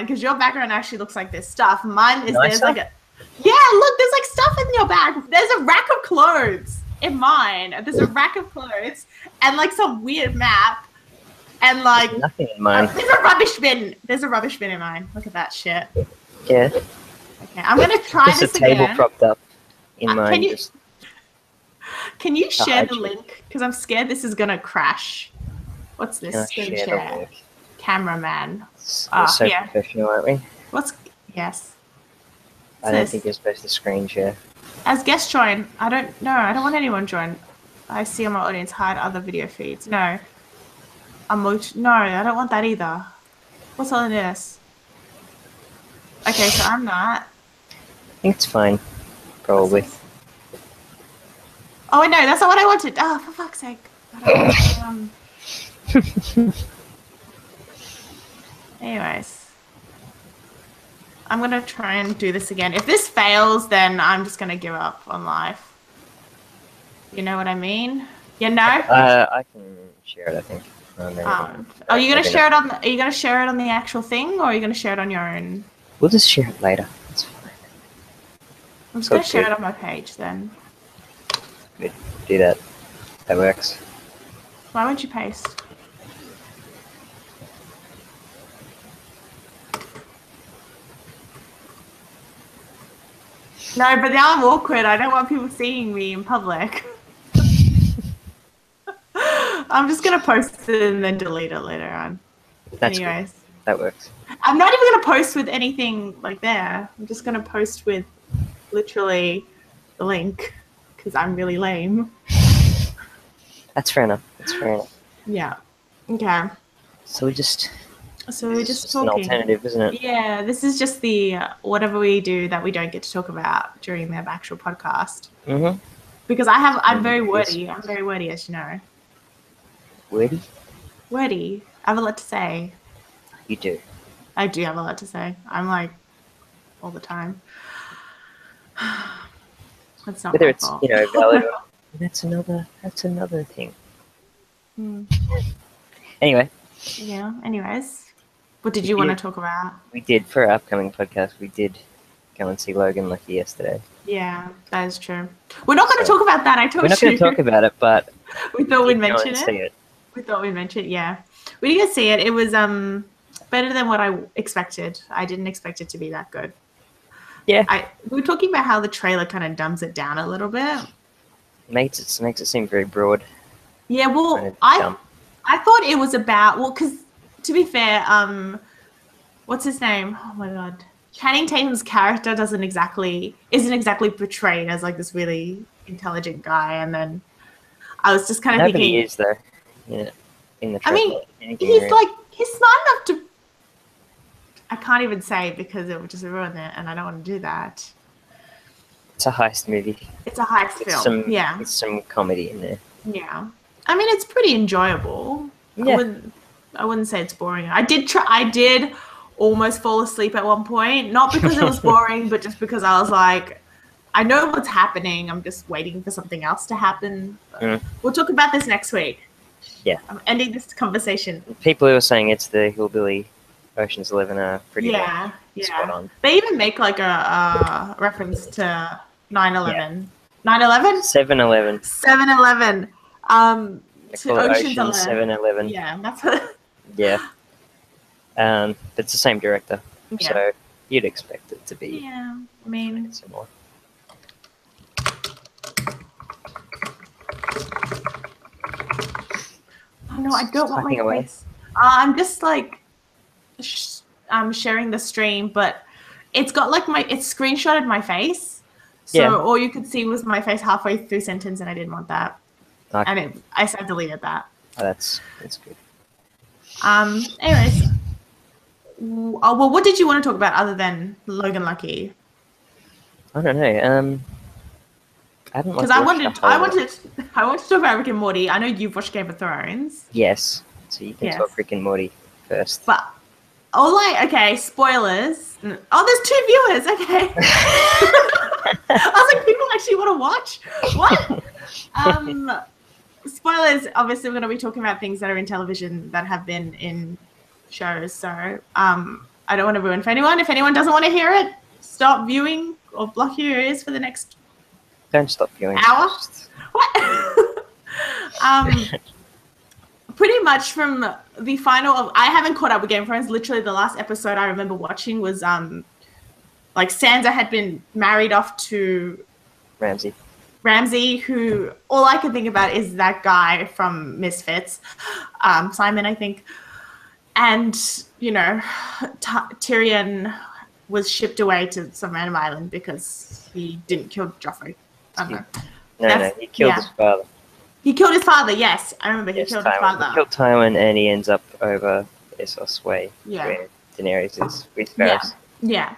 because your background actually looks like this stuff. Mine is Nicer? there's like a look, there's like stuff in your bag. There's a rack of clothes in mine. There's a rack of clothes and like some weird map and like There's nothing in mine. there's a rubbish bin. There's a rubbish bin in mine. Look at that shit. Yeah. Okay, I'm gonna try Just this a table again. propped up in mine. Can you share the actually- link? Because I'm scared this is gonna crash. What's this? Can I Screen share the share. link? Cameraman. We're so yeah. professional, aren't we? Yes. I don't this? think you're supposed to screen share. As guest join. I don't want anyone join. I see on my audience hide other video feeds. No. No, I don't want that either. What's all of this? Okay, so I'm not. I think it's fine. Probably. Oh no, that's not what I wanted. Oh, for fuck's sake. I don't want, Anyways. I'm gonna try and do this again. If this fails, then I'm just gonna give up on life. You know what I mean? You know? I can share it, I think. Are you gonna share it on? Are you gonna share it on the actual thing, or are you gonna share it on your own? We'll just share it later. It's fine. I'm just gonna share it on my page then. Good. Do that. That works. Why won't you paste? No, but now I'm awkward. I don't want people seeing me in public. I'm just gonna post it and then delete it later on. That's Anyways. good. That works. I'm not even gonna post with anything like there. I'm just gonna post with literally the link because I'm really lame. That's fair enough. That's fair enough. Yeah. Okay. So we're just talking. an alternative, isn't it? Yeah, this is just the whatever we do that we don't get to talk about during the actual podcast. Mm-hmm. Because I'm very wordy. I'm very wordy, as you know. Wordy? Wordy. I have a lot to say. You do. I do have a lot to say. I'm like all the time. That's not Whether my it's fault. valid or that's another thing. Anyway. Yeah. Anyways, what did you want to talk about? We did for our upcoming podcast. We did go and see Logan Lucky yesterday. Yeah, that is true. We're not going to talk about that. I told you. We're not going to talk about it, but we thought we'd mention it. See it. We thought we'd mention it. Yeah, we did go see it. It was better than what I expected. I didn't expect it to be that good. Yeah. We were talking about how the trailer kind of dumbs it down a little bit. Makes it seem very broad. Yeah, well, Kind of I thought it was about because to be fair, what's his name? Oh my god, Channing Tatum's character isn't exactly portrayed as like this really intelligent guy, and then I was just kind of thinking he is though. Yeah, in the I trailer. mean, he's smart enough to. I can't even say because it would just ruin it, and I don't want to do that. It's a heist movie. It's a heist film. With some comedy in there. Yeah. I mean, it's pretty enjoyable. Yeah. I wouldn't say it's boring. I did almost fall asleep at one point, not because it was boring, but just because I was like, I know what's happening. I'm just waiting for something else to happen. We'll talk about this next week. Yeah. I'm ending this conversation. People who are saying it's the hillbilly Ocean's 11 are pretty spot on. They even make like a reference to 9/11. 9/11? 7-Eleven. 7-Eleven. To Ocean's 11. 7-Eleven. Yeah, that's what. Yeah. But it's the same director, Yeah. so you'd expect it to be Yeah, I mean, similar. oh no, I don't want Typing my away. face. I'm just like, I'm sharing the stream, but it's got like it's screenshotted my face. So Yeah. all you could see was my face halfway through sentence, and I didn't want that. Okay. And I said deleted that. Oh, that's good. Anyways. Oh, well, what did you want to talk about other than Logan Lucky? I don't know. I haven't Because I wanted to talk about Rick and Morty. I know you've watched Game of Thrones. Yes. So you can talk Rick and Morty first. But okay, spoilers. Oh, there's 2 viewers. Okay. I was like, people actually want to watch? What? Spoilers. Obviously, we're going to be talking about things that are in television that have been in shows. So, I don't want to ruin for anyone. If anyone doesn't want to hear it, stop viewing or block your ears for the next Don't stop viewing. hour. What? Pretty much from the final of, I haven't caught up with Game of Thrones. Literally, the last episode I remember watching was like Sansa had been married off to Ramsay, who all I can think about is that guy from Misfits, Simon, I think. And, you know, Tyrion was shipped away to some random island because he didn't kill Joffrey. I don't know. No, he killed his father. He killed his father, yes. I remember he killed his father. He killed Tywin, and he ends up over Essos Way, where Daenerys is with Varys. Yeah.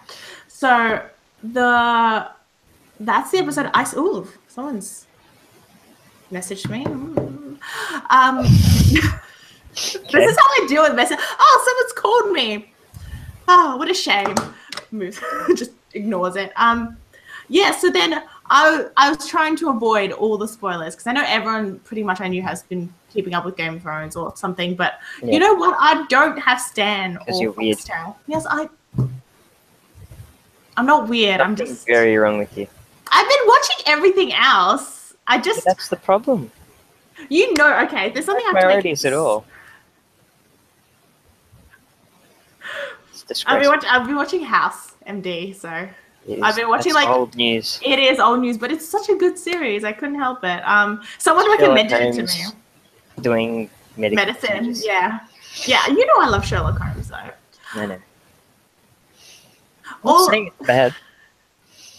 So, that's the episode. Ooh, someone's messaged me. This is how I deal with messages. Oh, someone's called me. Oh, what a shame. Just ignores it. Yeah, so then I was trying to avoid all the spoilers because I know everyone pretty much I knew has been keeping up with Game of Thrones or something, but you know what? I don't have Stan or you're weird. Yes, I'm not weird. I'm just very wrong with you. I've been watching everything else. That's the problem. You know, okay, there's something I have to priorities at all. I've been watching House MD, so I've been watching old news. It is old news, but it's such a good series. I couldn't help it. Someone recommended it to me. Doing medicine, yeah. You know I love Sherlock Holmes, though. I know. I'm not saying it's bad.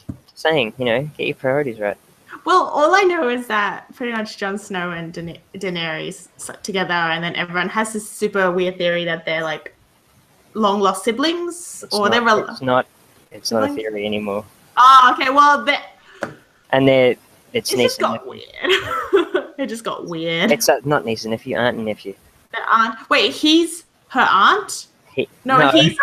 Just saying, you know, get your priorities right. Well, all I know is that pretty much Jon Snow and Daenerys together, and then everyone has this super weird theory that they're like long lost siblings, It's not a theory anymore. Oh, okay. Well, it's just got weird. It just got weird. It's not niece and nephew, aunt and nephew. Their aunt. Wait, he's her aunt? No, he's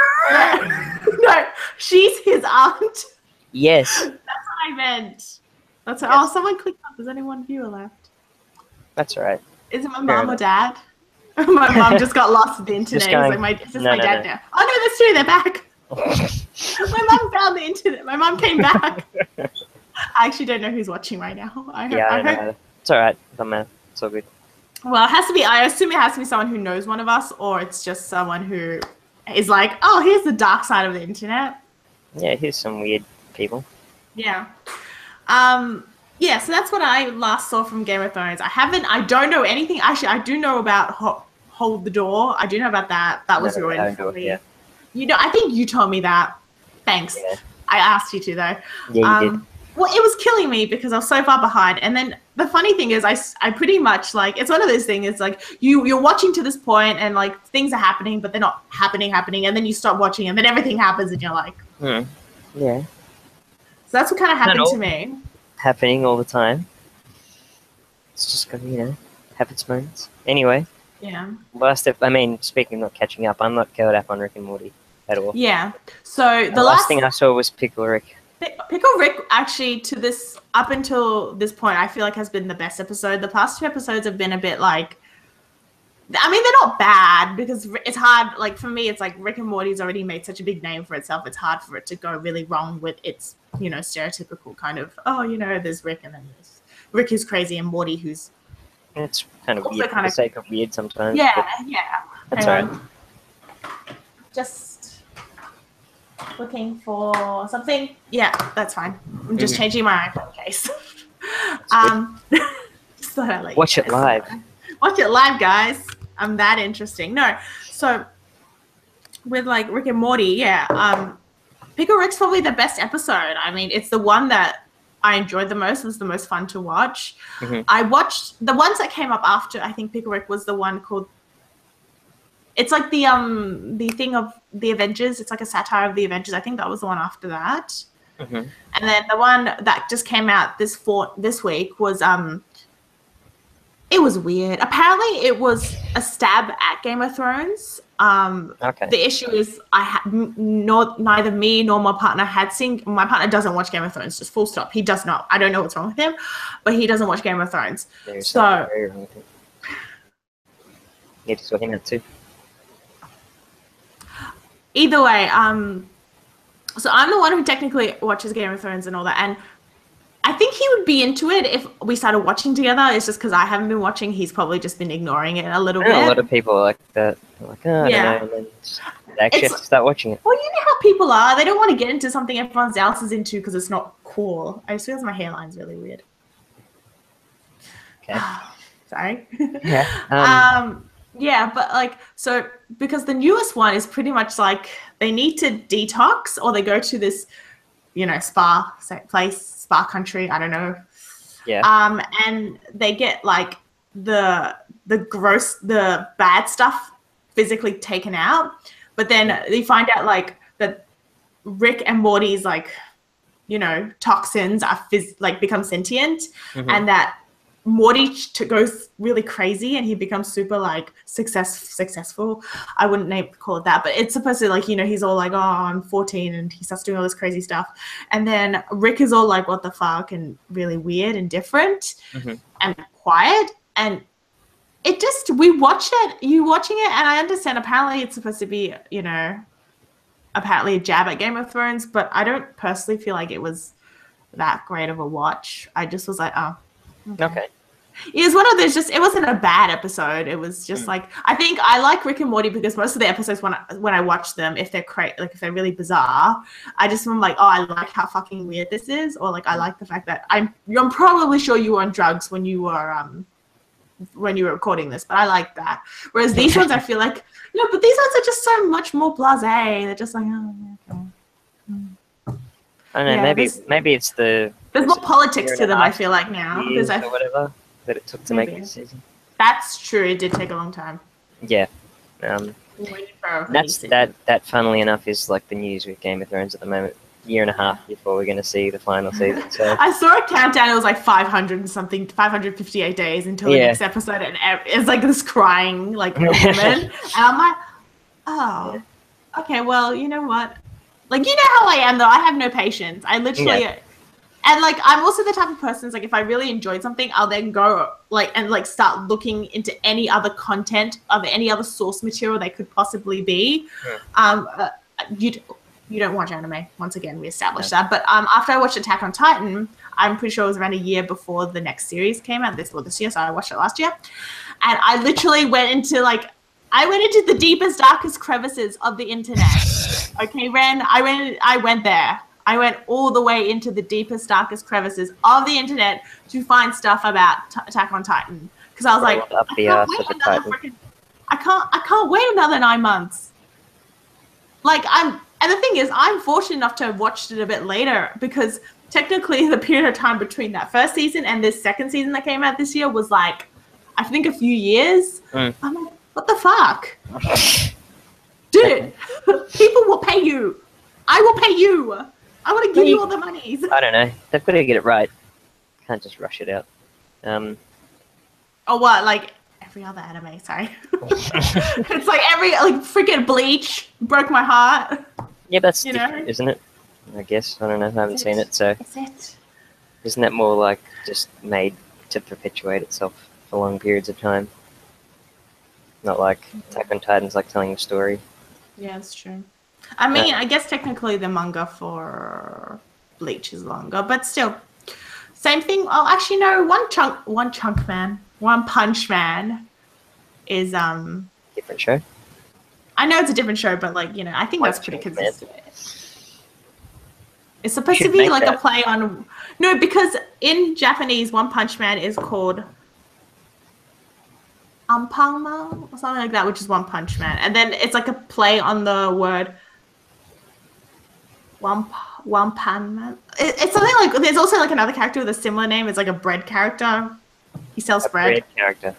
no, she's his aunt. Yes. That's what I meant. That's yes. Oh, someone clicked up. There's only one viewer left. That's all right. Is it my mom or dad? My mom just got lost with the internet. It's just my dad now. Oh no, there's two. They're back. My mom found the internet. My mom came back. I actually don't know who's watching right now. I hope. It's all right. Doesn't matter. It's all good. Well, it has to be. I assume it has to be someone who knows one of us, or it's just someone who is like, "Oh, here's the dark side of the internet." Yeah, here's some weird people. Yeah. Yeah, so that's what I last saw from Game of Thrones. I don't know anything. Actually, I do know about Hold the Door. I do know about that. That was ruined for me. Yeah. You know, I think you told me that. Thanks. Yeah. I asked you to, though. Yeah, you did. Well, it was killing me because I was so far behind. And then the funny thing is I pretty much, like, it's one of those things. It's like you're watching to this point and, like, things are happening, but they're not happening. And then you stop watching and then everything happens and you're like. Yeah. So that's what kind of happened to me. Happening all the time. It's just gonna, have its moments. Anyway. Yeah. Speaking of not catching up, I'm not caught up on Rick and Morty at all. Yeah. So the last thing I saw was Pickle Rick. Pickle Rick, actually, up until this point, I feel like has been the best episode. The past two episodes have been a bit like, I mean, they're not bad because it's hard. Like, for me, it's like Rick and Morty's already made such a big name for itself. It's hard for it to go really wrong with its, stereotypical kind of, there's Rick and then there's Rick who's crazy and Morty who's. It's kind of weird for the sake of weird sometimes. Yeah. That's all right. Just looking for something. Yeah, that's fine. I'm just changing my iPhone case. Just thought I'd let Watch it live. Watch it live, guys. I'm that interesting. No, so with like Rick and Morty, Pickle Rick's probably the best episode. I mean, it's the one that I enjoyed the most. It was the most fun to watch. Mm-hmm. I watched the ones that came up after. I think Pickle Rick was the one called. It's like the thing of the Avengers. It's like a satire of the Avengers. I think that was the one after that. Mm-hmm. And then the one that just came out this week was it was weird. Apparently, it was a stab at Game of Thrones. Okay. The issue is neither me nor my partner had seen. My partner doesn't watch Game of Thrones. Just full stop. He does not. I don't know what's wrong with him, but he doesn't watch Game of Thrones. There's something very wrong with him. You have to sort him out too. either way, so I'm the one who technically watches Game of Thrones and all that, and I think he would be into it if we started watching together. It's just because I haven't been watching. He's probably just been ignoring it a little I bit. know a lot of people are like that. They're like, oh, I don't know, and then they actually have to start watching it. Well, you know how people are. They don't want to get into something everyone else is into because it's not cool. I just realized my hairline's really weird. Okay. Sorry. Yeah. Yeah, but like, so because the newest one is pretty much like they need to detox or they go to this, you know, spa country. I don't know. Yeah. And they get like the bad stuff physically taken out, but then they find out like that Rick and Morty's like, you know, toxins are become sentient, and that Morty goes really crazy and he becomes super like successful. I wouldn't call it that, but it's supposed to like, you know, he's all like, oh, I'm 14 and he starts doing all this crazy stuff. And then Rick is all like, what the fuck, and really weird and different and quiet. And it just, you watching it, and I understand apparently it's supposed to be, you know, apparently a jab at Game of Thrones, but I don't personally feel like it was that great of a watch. I just was like, oh, okay. It was one of those, it wasn't a bad episode. It was just like, I think I like Rick and Morty because most of the episodes when I watch them, if they're if they're really bizarre, I just am like, oh, I like how fucking weird this is, or like I like the fact that I'm probably sure you were on drugs when you were recording this, but I like that. Whereas these ones, I feel like, no, but these ones are just so much more blasé. They're just like, oh, okay. I don't know. Maybe it's there's more politics to them. I feel like now or whatever that it took to make this season. That's true. It did take a long time. Yeah. That funnily enough is like the news with Game of Thrones at the moment. Year and a half before we're going to see the final season. So I saw a countdown. It was like 500 and something, 558 days until the next episode, and it's like this crying like woman, and I'm like, oh, okay, well, you know what? Like, you know how I am though. I have no patience. I literally, and like I'm also the type of person. It's like if I really enjoyed something, I'll then go and start looking into any other content of any other source material they could possibly be. You don't watch anime. Once again, we established that. But after I watched Attack on Titan, I'm pretty sure it was around a year before the next series came out. This year, so I watched it last year. And I literally went into the deepest, darkest crevices of the internet. Okay, Ren, I went there. I went all the way into the deepest, darkest crevices of the internet to find stuff about Attack on Titan. Because I was like, I can't wait another 9 months. And the thing is, I'm fortunate enough to have watched it a bit later because technically the period of time between that first season and this second season that came out this year was like, I think a few years. I'm like, what the fuck? Dude, people will pay you. I will pay you. I want to give you all the monies. I don't know. They've got to get it right. Can't just rush it out. Oh, what? Like every other anime, sorry. It's like freaking Bleach broke my heart. Yeah, that's different, isn't it? I guess. I don't know. I haven't seen it, so. Is it? Isn't that more like just made to perpetuate itself for long periods of time? Not like Attack on Titan's like telling a story. Yeah, that's true. I mean, I guess technically the manga for Bleach is longer, but still. Same thing. Oh, actually, no. One Punch Man is different show. I know it's a different show, but like, you know, I think that's pretty consistent. It's supposed to be like a play on. No, because in Japanese, One Punch Man is called Ampangma or something like that, which is One Punch Man, and then it's like a play on the word Wampan Man. It's something like, there's also like another character with a similar name. It's like a bread character. He sells bread. Character.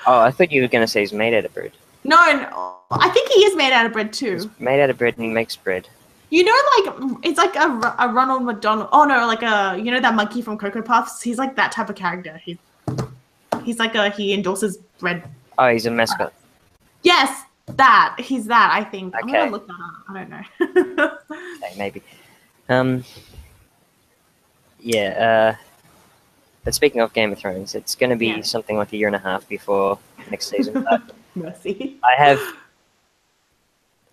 Oh, I thought you were going to say he's made out of bread. No, I think he is made out of bread too. He's made out of bread and he makes bread. You know, like, it's like a Ronald McDonald. Oh no, like you know that monkey from Cocoa Puffs? He's like that type of character. He's like he endorses bread. Oh, he's a mascot. Yes, that. He's that, I think. Okay. I'm gonna look that up. I don't know. Okay, maybe. Yeah, but speaking of Game of Thrones, it's going to be something like a year and a half before next season. Mercy.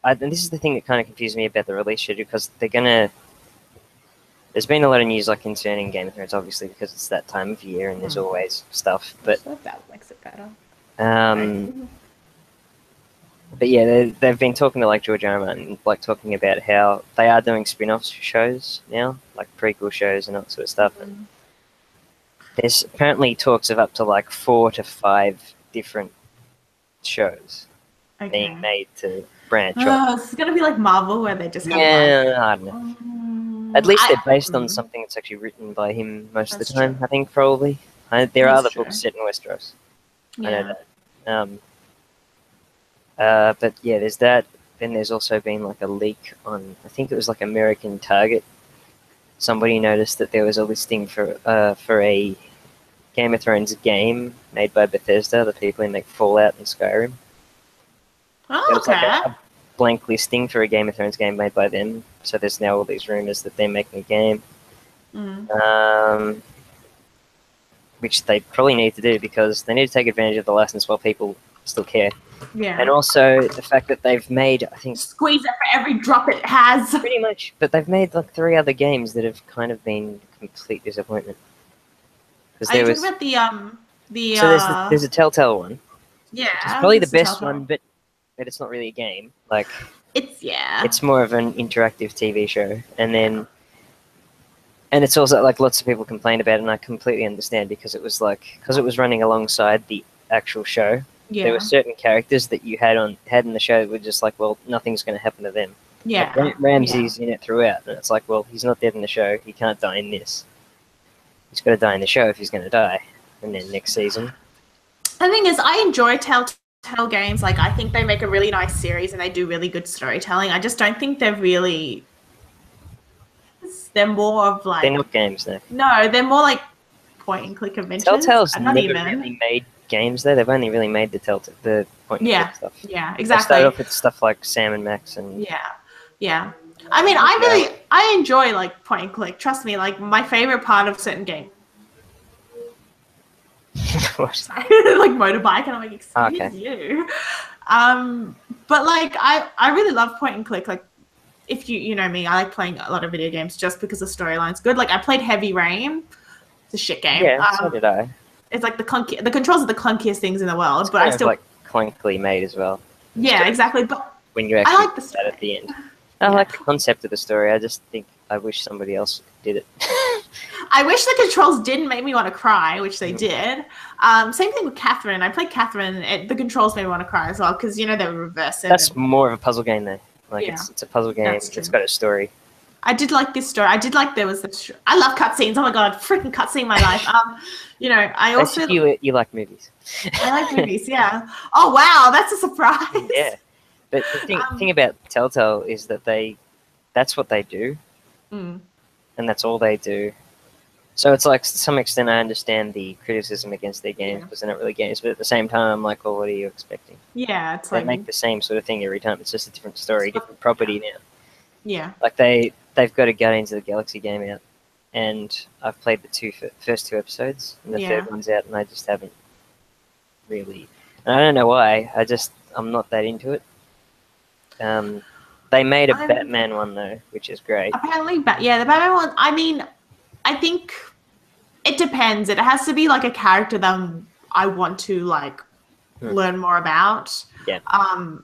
I and this is the thing that kind of confused me about the release schedule, because they're gonna. There's been a lot of news like concerning Game of Thrones, obviously, because it's that time of year and there's always stuff. But So that makes it better. But yeah, they've been talking to like George R. R. Martin, like talking about how they are doing spin-off shows now, like prequel shows and all that sort of stuff. And there's apparently talks of up to like 4 to 5 different shows being made to branch off. It's gonna be like Marvel, where they just have I don't know. At least they're based on something that's actually written by him most of the time. True. I think probably there are other books set in Westeros. Yeah. I know that. But yeah, there's that. Then there's also been like a leak on, I think it was like American Target. Somebody noticed that there was a listing for a Game of Thrones game made by Bethesda, the people who make Fallout and Skyrim. Oh, there was like a blank listing for a Game of Thrones game made by them. So there's now all these rumors that they're making a game. Which they probably need to do, because they need to take advantage of the license while people still care. Yeah. And also the fact that they've made, I think... Squeeze it for every drop it has. Pretty much. But they've made like 3 other games that have kind of been complete disappointment. Are you talking about the... So there's a Telltale one. Yeah. It's probably the best one, but it's not really a game. Like... It's more of an interactive TV show. And then... And it's also, like, lots of people complain about it, and I completely understand, because it was running alongside the actual show. Yeah. There were certain characters that you had in the show that were just like, well, nothing's going to happen to them. Yeah. Like, Ramsay's in it throughout, and it's like, well, he's not dead in the show. He can't die in this. He's got to die in the show if he's going to die. And then next season. The thing is, I enjoy Telltale games. Like, I think they make a really nice series, and they do really good storytelling. I just don't think they're really... They're more of like... They're not games, though. No, they're more like point-and-click adventures. Telltale's never really made games, though. They've only really made the point-and-click stuff. Yeah, exactly. They started off with stuff like Sam and Max and... Yeah. I mean, I enjoy, like, point-and-click. Trust me, like, my favorite part of certain games... like motorbike, and I'm like, excuse you. But, like, I really love point-and-click. Like, if you know me, I like playing a lot of video games just because the storyline's good. Like, I played Heavy Rain. It's a shit game. Yeah, so did I. It's like the controls are the clunkiest things in the world, it's but I still like clunkily made as well. Yeah, exactly. But when you actually I like the story at the end. I like the concept of the story. I just think I wish somebody else did it. I wish the controls didn't make me want to cry, which they did. Same thing with Catherine. I played Catherine. The controls made me want to cry as well, because, you know, they were reversed. That's more of a puzzle game, though. Like, it's a puzzle game. It's got a story. I did like this story. I did like there was the... I love cutscenes. Oh, my God. Freaking cutscene in my life. You know, I also... You like movies. I like movies, yeah. Oh, wow. That's a surprise. Yeah. But the thing about Telltale is that that's what they do. And that's all they do. So it's like, to some extent, I understand the criticism against their games, because they're not really games. But at the same time, I'm like, well, what are you expecting? Yeah, it's they make the same sort of thing every time. It's just a different story, different property now. Yeah. Like, they've got a Guardians of the Galaxy game out, and I've played the first 2 episodes, and the third one's out, and I just haven't really... And I don't know why. I'm not that into it. They made a Batman one, though, which is great. Apparently, the Batman one, I mean... I think it depends. It has to be like a character that I want to like learn more about. Yeah.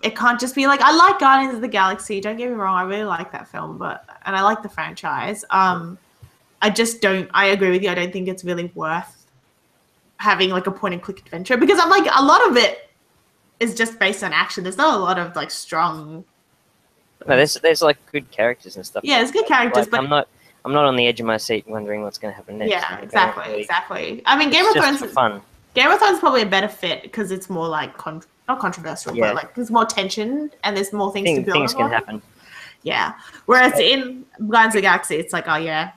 It can't just be like, I like Guardians of the Galaxy. Don't get me wrong. I really like that film, and I like the franchise. I just don't. I agree with you. I don't think it's really worth having like a point-and-click adventure, because I'm like, a lot of it is just based on action. There's not a lot of like strong. No, there's like good characters and stuff. Yeah, there's good characters, like, but I'm not on the edge of my seat wondering what's going to happen next. Yeah, exactly. I mean, Game of Thrones is fun. Game of Thrones is probably a better fit because it's more like not controversial, but like there's more tension and there's more things to build. Things can happen. Yeah. Whereas in Guardians of the Galaxy, it's like, oh yeah,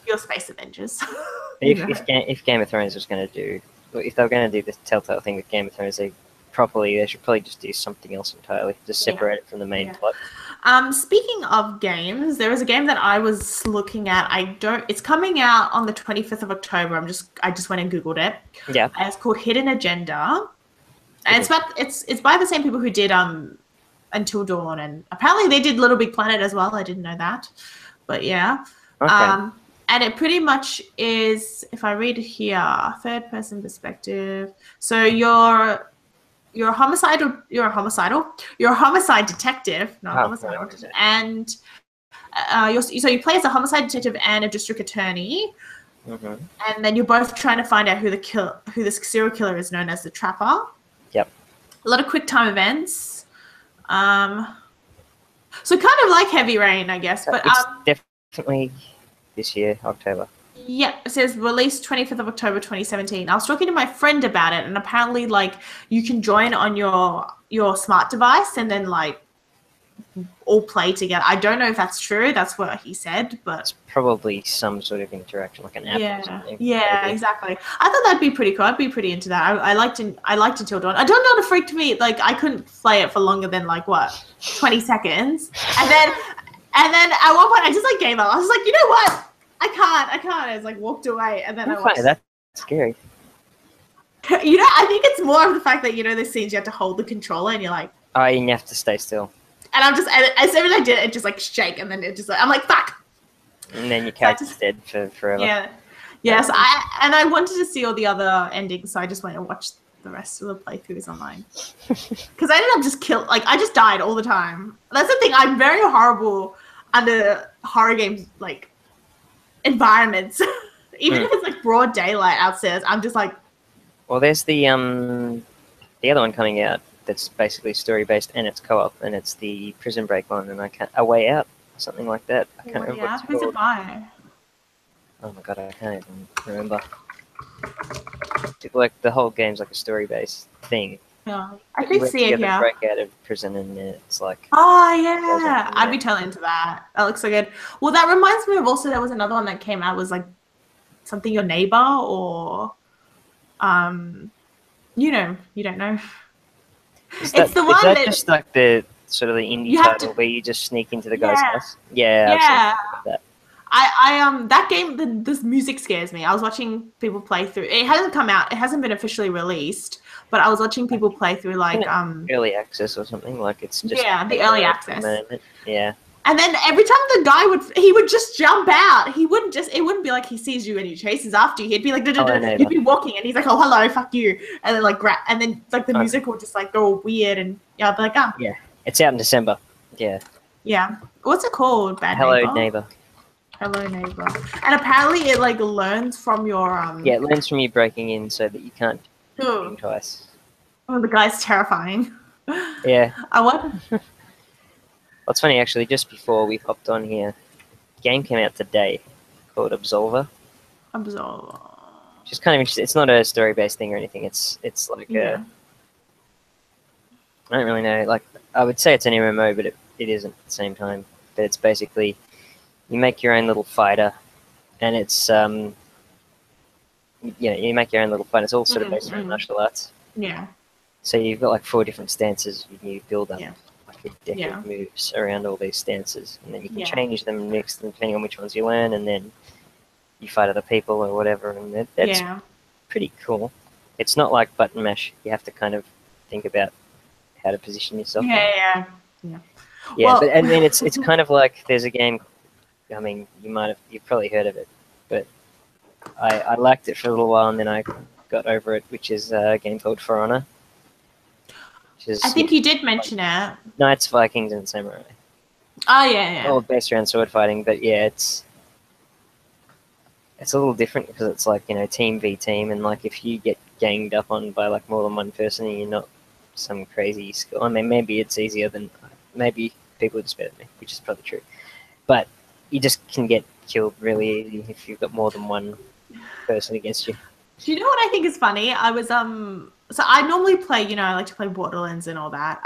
your space Avengers. If Game of Thrones was going to do, if they were going to do this Telltale thing with Game of Thrones, they should probably just do something else entirely, just separate it from the main plot. Speaking of games, there is a game that I was looking at. It's coming out on the 25th of October. I just went and Googled it. Yeah. And it's called Hidden Agenda. And it's by the same people who did, I Until Dawn, and apparently they did Little Big Planet as well. I didn't know that, but yeah. Okay. And it pretty much is, if I read it here, third person perspective. So you're a homicide detective, not homicide detective, and so you play as a homicide detective and a district attorney, and then you're both trying to find out who the serial killer is, known as the Trapper. Yep. A lot of quick time events. So kind of like Heavy Rain, I guess, but it's definitely this year, October. Yeah, it says released 25th of October 2017. I was talking to my friend about it, and apparently, like, you can join on your smart device and then like all play together. I don't know if that's true. That's what he said, but it's probably some sort of interaction, like an app or something. Yeah, maybe. Exactly. I thought that'd be pretty cool. I'd be pretty into that. I liked Until Dawn. I don't know, it freaked me. Like, I couldn't play it for longer than like 20 seconds, and then at one point I just like gave up. I was like, you know what? I can't. I was like walked away, and then I watched. That's scary. You know, I think it's more of the fact that, you know, there's scenes you have to hold the controller and you're like, oh, and you have to stay still. And I'm just, as soon as I did it, just like shake, and then it just like, I'm like, fuck. And then your character's dead for forever. Yeah. Yes, I wanted to see all the other endings, so I just went and watched the rest of the playthroughs online. Because I ended up just I just died all the time. That's the thing. I'm very horrible under horror games, like, environments. Even if it's like broad daylight outstairs, I'm just like. Well, there's the other one coming out that's basically story based, and it's co-op, and it's the Prison Break one, and A Way Out, something like that. I can't remember what it's Who's called. it by? Oh my god, I can't even remember. Like the whole game's like a story based thing. Yeah, I can see it here. Break out of prison, and it's like. Oh yeah, I'd be totally into that. That looks so good. Well, that reminds me of also there was another one that came out, was like something Your Neighbor, or you don't know. It's the one that just like the sort of the indie title where you just sneak into the guy's house. Yeah. That. That game, this music scares me. I was watching people play through. It hasn't come out. It hasn't been officially released, but I was watching people play through like early access or something. Like it's just the early access. Yeah. And then every time the guy would just jump out. It wouldn't be like he sees you and he chases after you. He'd be like, you'd be walking and he's like, oh, hello, fuck you. And then like, and then like the music would just like go weird, and I'd be like, oh. Yeah. It's out in December. Yeah. Yeah. What's it called? Hello Neighbor. Hello Neighbor. And apparently it like learns from your Yeah, it learns from you breaking in so that you can't do twice. Oh, the guy's terrifying. Yeah. What? Well, it's funny, actually, just before we hopped on here, a game came out today called Absolver. Which is kind of interesting. It's not a story-based thing or anything. It's like I don't really know. Like, I would say it's an MMO, but it isn't at the same time. But it's basically, you make your own little fighter, and it's, you make your own little fighter. It's all sort of based around martial arts. Yeah. So you've got like 4 different stances. You build up. Yeah. A deck of moves around all these stances, and then you can change them and mix them depending on which ones you learn, and then you fight other people or whatever, and that's pretty cool. It's not like button mash. You have to kind of think about how to position yourself. Yeah. Well, and then it's kind of like there's a game, I mean, you've probably heard of it, but I liked it for a little while, and then I got over it, which is a game called For Honor. I think you did mention it. Knights, Vikings, and Samurai. Oh, yeah. All based around sword fighting, but yeah, it's a little different because it's like, team v team, and like if you get ganged up on by like more than one person and you're not some crazy skill, I mean, maybe it's easier than, maybe people are just better than me, which is probably true, but you just can get killed really easy if you've got more than one person against you. Do you know what I think is funny? I was so I normally play, I like to play Borderlands and all that.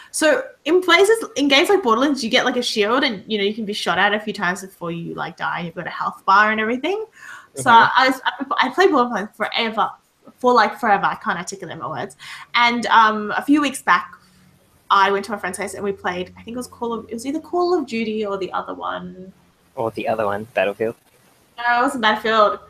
So in games like Borderlands, you get like a shield, and you can be shot at a few times before you like die. You've got a health bar and everything. So I played Borderlands forever. I can't articulate my words. And a few weeks back, I went to my friend's house and we played. I think it was either Call of Duty or the other one. Or the other one, Battlefield. No, it wasn't Battlefield.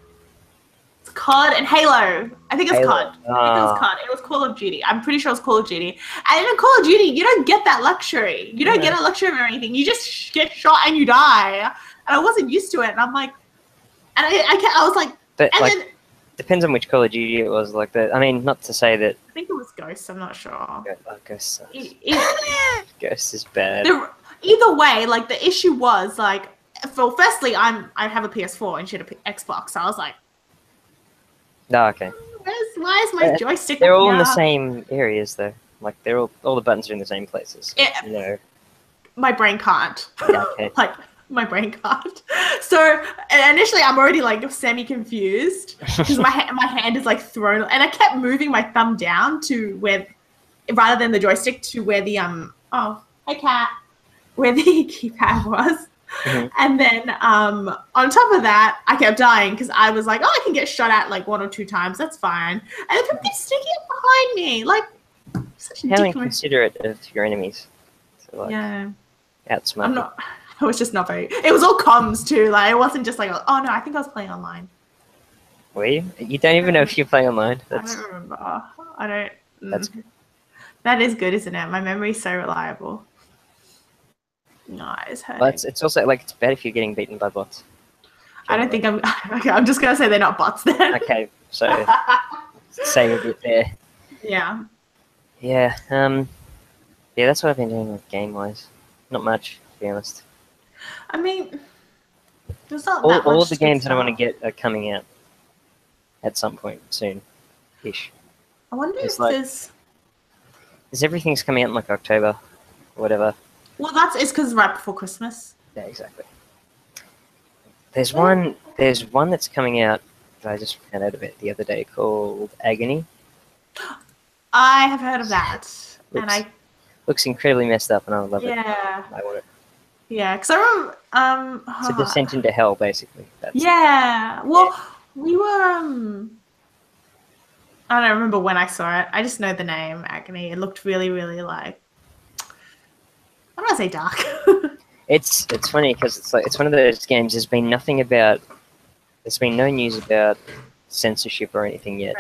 COD and Halo. I think it's Halo. COD. I think it was COD. It was Call of Duty. I'm pretty sure it was Call of Duty. And in Call of Duty, you don't get that luxury. You don't get a luxury or anything. You just get shot and you die. And I wasn't used to it. And I'm like, and I was like, but and like, then depends on which Call of Duty it was. Like I mean, not to say that. I think it was Ghost. I'm not sure. Ghost sucks. Ghost is bad. Either way, like the issue was like, firstly, I have a PS4 and she had an Xbox, so I was like, oh, okay. Why is my joystick? They're all in the same areas though. Like they're all the buttons are in the same places. You know. My brain can't. Yeah, okay. Like my brain can't. So initially, I'm already like semi-confused because my hand is like thrown, and I kept moving my thumb down to where, rather than the joystick, to where the oh, hey cat, where the keypad was. Mm-hmm. And then on top of that, I kept dying because I was like, oh, I can get shot at like 1 or 2 times. That's fine. And then people keep sneaking up behind me, like such a how inconsiderate of your enemies. So, like, yeah. Outsmart. I was just not very. It was all comms too. Like it wasn't just like, oh no, I think I was playing online. Were you? You don't even know if you're playing online. I don't remember. I don't. That's good. That is good, isn't it? My memory's so reliable. Nice. Hey. Well, it's also like it's bad if you're getting beaten by bots. I don't think I'm. Okay, I'm just gonna say they're not bots then. Okay, so save a bit there. Yeah. Yeah. Yeah, that's what I've been doing with game-wise. Not much, to be honest. I mean, there's not all, that much all of the games that I want to stuff. get are coming out at some point soon-ish. I wonder if like, there's everything's coming out in like October, or whatever. Well, it's because right before Christmas. Yeah, exactly. There's one that's coming out that I just found out about the other day called Agony. I have heard of that, looks incredibly messed up, and I love it. Yeah. I want it. Yeah, because I remember. It's a descent into hell, basically. Yeah. Well, we were. I don't remember when I saw it. I just know the name Agony. It looked really, really like. I don't want to say dark. It's funny because it's one of those games. There's been no news about censorship or anything yet.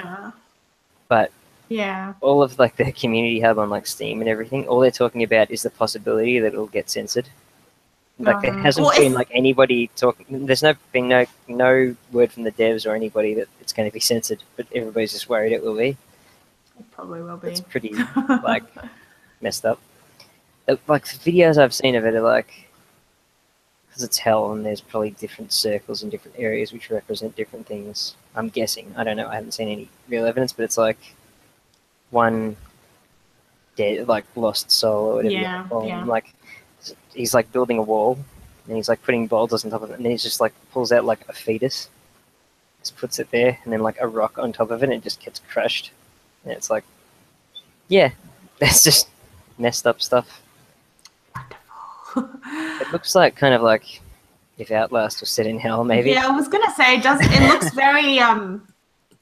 But yeah, all of like the community hub on like Steam and everything, all they're talking about is the possibility that it'll get censored. Like there hasn't been like anybody talking. There's been no word from the devs or anybody that it's going to be censored, but everybody's just worried it will be. It probably will be. It's pretty like messed up. Like the videos I've seen of it are like, because it's hell and there's probably different circles and different areas which represent different things. I'm guessing. I don't know. I haven't seen any real evidence, but it's like one dead, like lost soul or whatever. Yeah. Like he's like building a wall and he's like putting boulders on top of it, and then he's just like pulls out like a fetus, just puts it there, and then like a rock on top of it, and it just gets crushed. And it's like, yeah, that's just messed up stuff. It looks like kind of like if Outlast was set in hell, maybe. Yeah, I was gonna say it looks very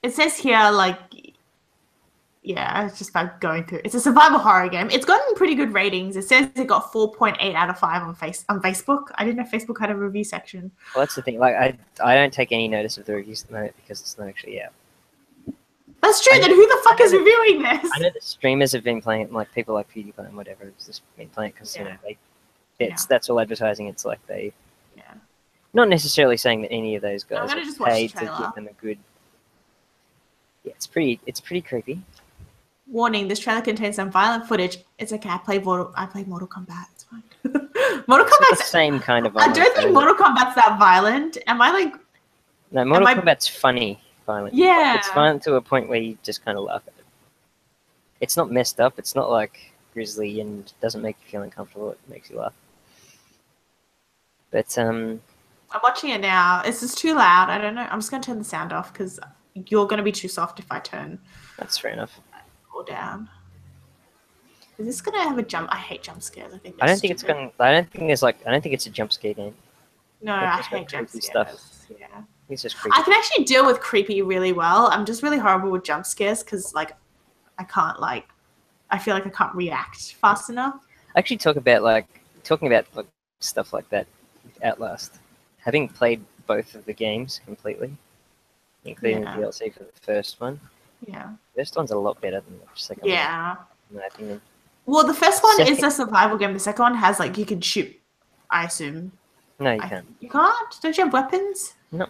it says here like, yeah, it's just about going through. It's a survival horror game. It's gotten pretty good ratings. It says it got 4.8 out of 5 on Facebook. I didn't know Facebook had a review section. Well, that's the thing. Like I don't take any notice of the reviews at the moment because it's not actually out. That's true. Then who the fuck is reviewing this? I know the streamers have been playing it, like people like PewDiePie and whatever have just been playing it because you know that's all advertising. It's like they, not necessarily saying that any of those guys are paid to give them a good. Yeah, it's pretty creepy. Warning: this trailer contains some violent footage. It's okay. I play Mortal Kombat. It's fine. Mortal Kombat's the same kind of. I don't think Mortal Kombat's that violent. Am I like? No, Mortal Kombat's funny violent. Yeah, it's violent to a point where you just kind of laugh at it. It's not messed up. It's not like grisly and doesn't make you feel uncomfortable. It makes you laugh. But I'm watching it now. Is this too loud? I don't know. I'm just gonna turn the sound off because you're gonna be too soft if I turn. That's fair enough. Or down. Is this gonna have a jump? I hate jump scares. I don't think it's gonna. I don't think it's a jump scare game. No, I hate jump scares. Stuff. Yeah. It's just creepy. I can actually deal with creepy really well. I'm just really horrible with jump scares because like I can't like. I feel like I can't react fast enough. Actually, talking about stuff like that. Outlast, having played both of the games completely, including the DLC for the first one. Yeah. The first one's a lot better than the second one, in my opinion. Well, the first one is a survival game. The second one has, like, you can shoot, I assume. No, you can't. You can't? Don't you have weapons? No.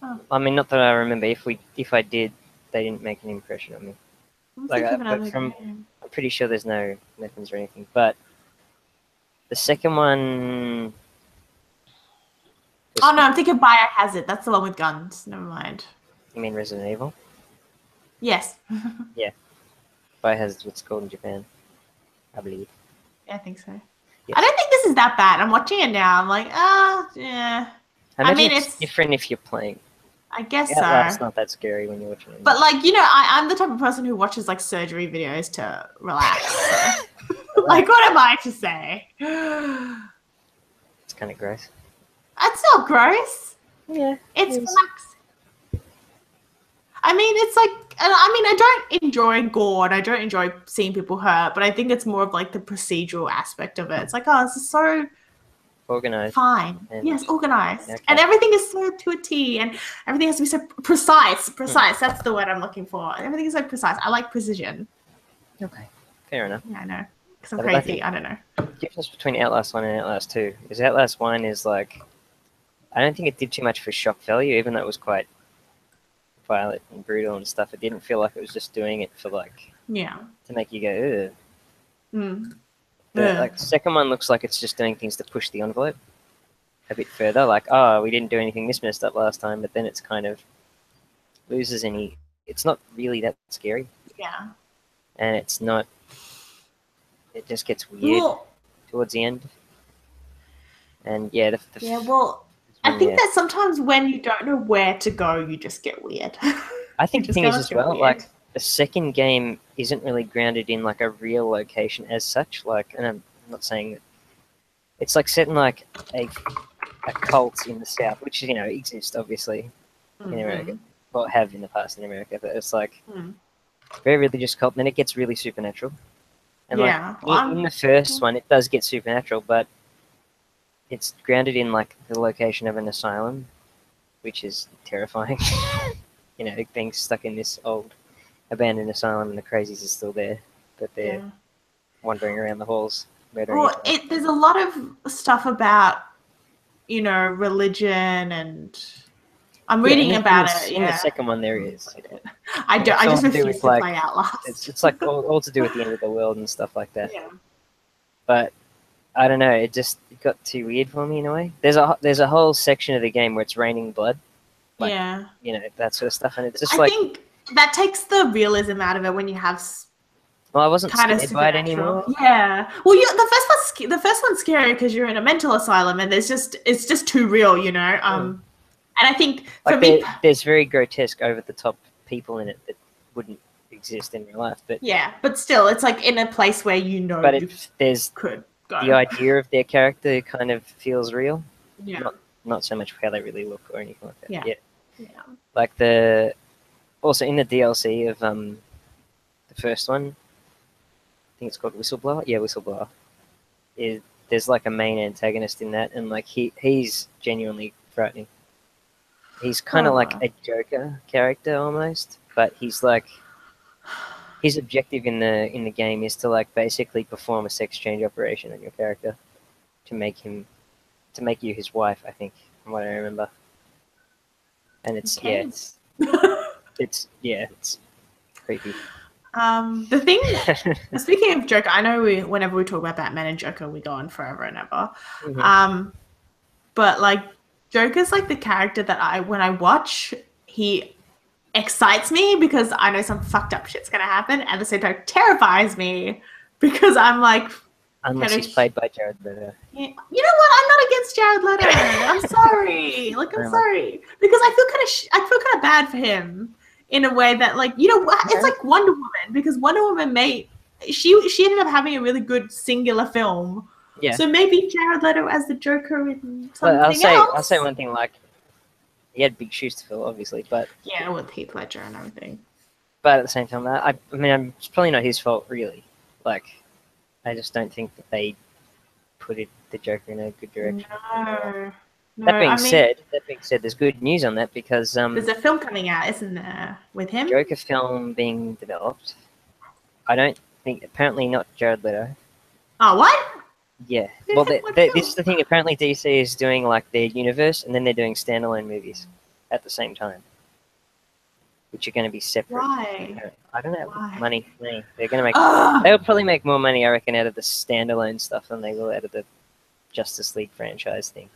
Oh. I mean, not that I remember. If I did, they didn't make an impression on me. I'm pretty sure there's no weapons or anything. But the second one... Oh, no, I'm thinking Biohazard. That's the one with guns. Never mind. You mean Resident Evil? Yes. Yeah. Biohazard's what's called in Japan, I believe. Yeah, I think so. Yes. I don't think this is that bad. I'm watching it now. I'm like, yeah. I mean, it's different if you're playing. I guess so. It's not that scary when you're watching it. But, like, you know, I'm the type of person who watches, like, surgery videos to relax. So. Like, what am I to say? It's kind of gross. It's not gross. Yeah. It's relaxing. I mean, it's like, I don't enjoy gore and I don't enjoy seeing people hurt, but I think it's more of, like, the procedural aspect of it. It's like, oh, this is so... organized. Fine. Yes, organized. Okay. And everything is so to a T and everything has to be so precise. That's the word I'm looking for. Everything is so precise. I like precision. Okay. Fair enough. Yeah, I know. Because I'm crazy. I don't know. The difference between Outlast 1 and Outlast 2 is Outlast 1 is like... I don't think it did too much for shock value, even though it was quite violent and brutal and stuff. It didn't feel like it was just doing it for, like... Yeah. To make you go, ugh. Mm. Like, the second one looks like it's just doing things to push the envelope a bit further. Like, oh, we didn't do anything this messed up last time, but then it's kind of loses any... It's not really that scary. Yeah. And it's not... It just gets weird towards the end. And, yeah... I think that sometimes when you don't know where to go, you just get weird. I think the thing is as well, like, the second game isn't really grounded in, like, a real location as such. Like, and I'm not saying that... It's, like, set in, like, a cult in the South, which, you know, exists, obviously, in America. Well, have in the past in America, but it's, like, very religious cult, and then it gets really supernatural. And, like, in the first one, it does get supernatural, but it's grounded in, like, the location of an asylum, which is terrifying. You know, being stuck in this old abandoned asylum and the crazies are still there, but they're wandering around the halls. There's a lot of stuff about, you know, religion, and I'm reading about it. In the second one, there is. I just refuse to play Outlast. It's like all to do with the end of the world and stuff like that. Yeah. But I don't know. It got too weird for me in a way. There's a whole section of the game where it's raining blood. Like, you know, that sort of stuff, and it's just I think that takes the realism out of it when you have. Well, I wasn't scared by it anymore. Yeah. Well, the first one's scary because you're in a mental asylum and it's just too real, you know. And I think for me, there's very grotesque, over the top people in it that wouldn't exist in real life. But but still, it's like in a place where you know. But there's the idea of their character kind of feels real. Yeah. Not so much how they really look or anything like that. Yeah. Like also in the DLC of the first one, I think it's called Whistleblower. Yeah, Whistleblower. There's like a main antagonist in that, and like he's genuinely frightening. He's kind of like a Joker character almost, but he's like his objective in the game is to like basically perform a sex change operation on your character to make you his wife, I think, from what I remember. And it's it's creepy. The thing, speaking of Joker, I know whenever we talk about Batman and Joker, we go on forever and ever. But like Joker's like the character that when I watch, he excites me because I know some fucked up shit's gonna happen, and at the same time terrifies me because I'm like. Unless he's played by Jared Leto. Yeah. You know what? I'm not against Jared Leto. I'm sorry. Like, I'm sorry. Because I feel kind of bad for him in a way that, like, you know, it's like Wonder Woman. Because Wonder Woman she ended up having a really good singular film. Yeah. So maybe Jared Leto as the Joker in something else. I'll say one thing, like, he had big shoes to fill, obviously, but... Yeah, with Heath Ledger and everything. But at the same time, I mean, it's probably not his fault, really. Like... I just don't think that they put the Joker in a good direction. No. No, that being said, there's good news on that because there's a film coming out, isn't there, with him? Joker film being developed. I don't think, apparently not Jared Leto. Oh, what? Yeah. Well, this is the thing. Apparently, DC is doing like their universe, and then they're doing standalone movies at the same time, which are going to be separate. Why? I don't know. Why? Money. They're going to make. They'll probably make more money, I reckon, out of the standalone stuff than they will out of the Justice League franchise thing.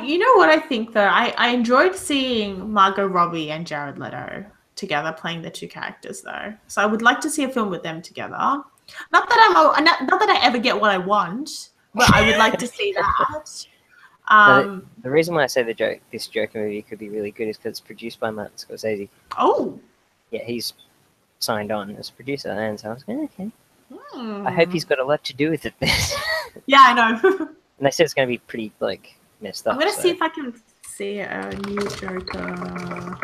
You know what I think though? I enjoyed seeing Margot Robbie and Jared Leto together playing the two characters though. So I would like to see a film with them together. Not that I ever get what I want, but I would like to see that. The reason why I say this Joker movie could be really good is because it's produced by Martin Scorsese. Oh. Yeah, he's signed on as a producer, and so I was going, okay. I hope he's got a lot to do with it. Yeah, I know. And they said it's going to be pretty like messed up. I'm going to see if I can see a new Joker.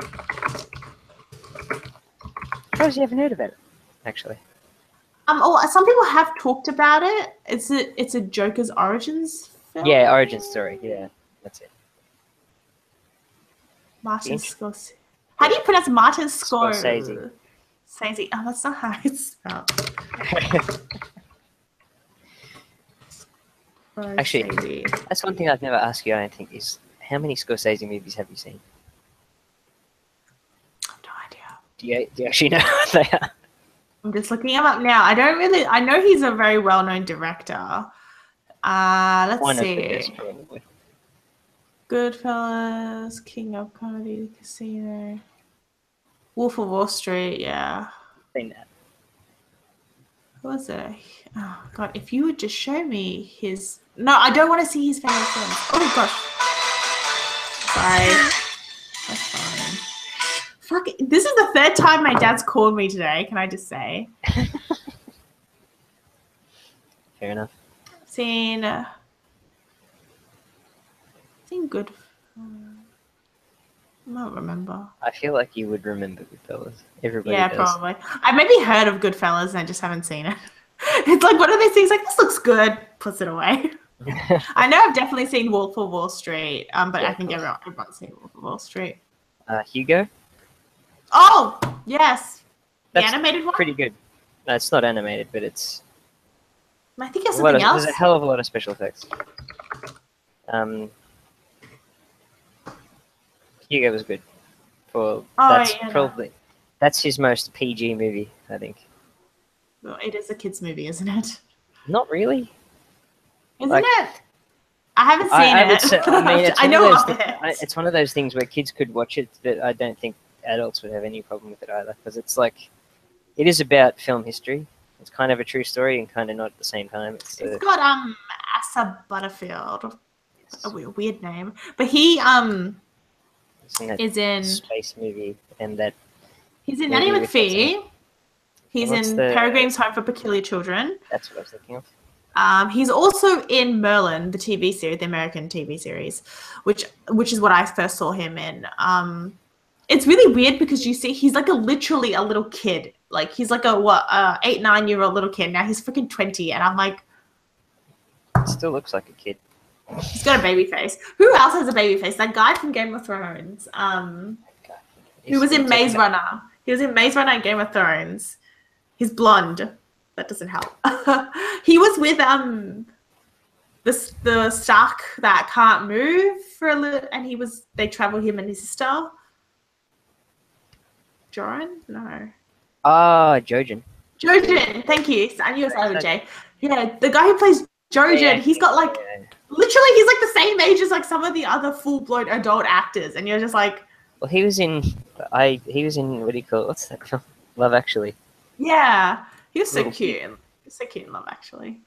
How you haven't heard about it, actually? Some people have talked about it. It's a Joker's origins film. Yeah, origin story. Yeah, that's it. Martin Scorsese. How do you pronounce Martin Scorsese? Scorsese. Oh, that's not how it's spelled. Actually, that's one thing I've never asked you, I don't think, is how many Scorsese movies have you seen? No idea. Do you actually know what they are? I'm just looking him up now. I know he's a very well-known director. Let's see. Goodfellas, King of Comedy, Casino, Wolf of Wall Street, yeah. Seen that. Who was it? Oh, God, if you would just show me his... No, I don't want to see his favorite films. Oh, gosh. Sorry. That's fine. Fuck, this is the third time my dad's called me today, can I just say? Fair enough. Seen good... I don't remember. I feel like you would remember Goodfellas. Everybody does. Probably. I maybe heard of Goodfellas and I just haven't seen it. It's like one of those things like, this looks good, puts it away. I know I've definitely seen Wolf of Wall Street, but yeah, I think everyone's seen Wolf of Wall Street. Hugo? Oh, yes. That's the animated one? Pretty good. No, it's not animated, but it's... I think it's something else. There's a hell of a lot of special effects. Hugo was good. That's his most PG movie, I think. Well, it is a kids' movie, isn't it? Not really. Isn't it? I haven't seen it. I mean, I know of it. It's one of those things where kids could watch it, but I don't think adults would have any problem with it either, because it's like, it is about film history. It's kind of a true story and kind of not at the same time. It's got Asa Butterfield. Yes. A weird name, but he is in space movie and that. He's in Nanny McPhee. He's in Peregrine's Home for Peculiar Children. That's what I was thinking of. He's also in Merlin, the TV series, the American TV series, which is what I first saw him in. It's really weird because you see he's like literally a little kid. Like he's like a 8-9-year-old little kid. Now he's freaking 20, and I'm like, still looks like a kid. He's got a baby face. Who else has a baby face? That guy from Game of Thrones. Who was in Maze Runner. He was in Maze Runner and Game of Thrones. He's blonde. That doesn't help. He was with the Stark that can't move for a little, and they travel him and his sister. Joran? No. Jojen. Jojen, thank you. I knew it was with J. Yeah, the guy who plays Jojen, he's got like literally he's like the same age as like some of the other full-blown adult actors, and you're just like, well, he was in what do you call it? What's that film? Love Actually. Yeah, he was so cute. He was so cute in Love Actually.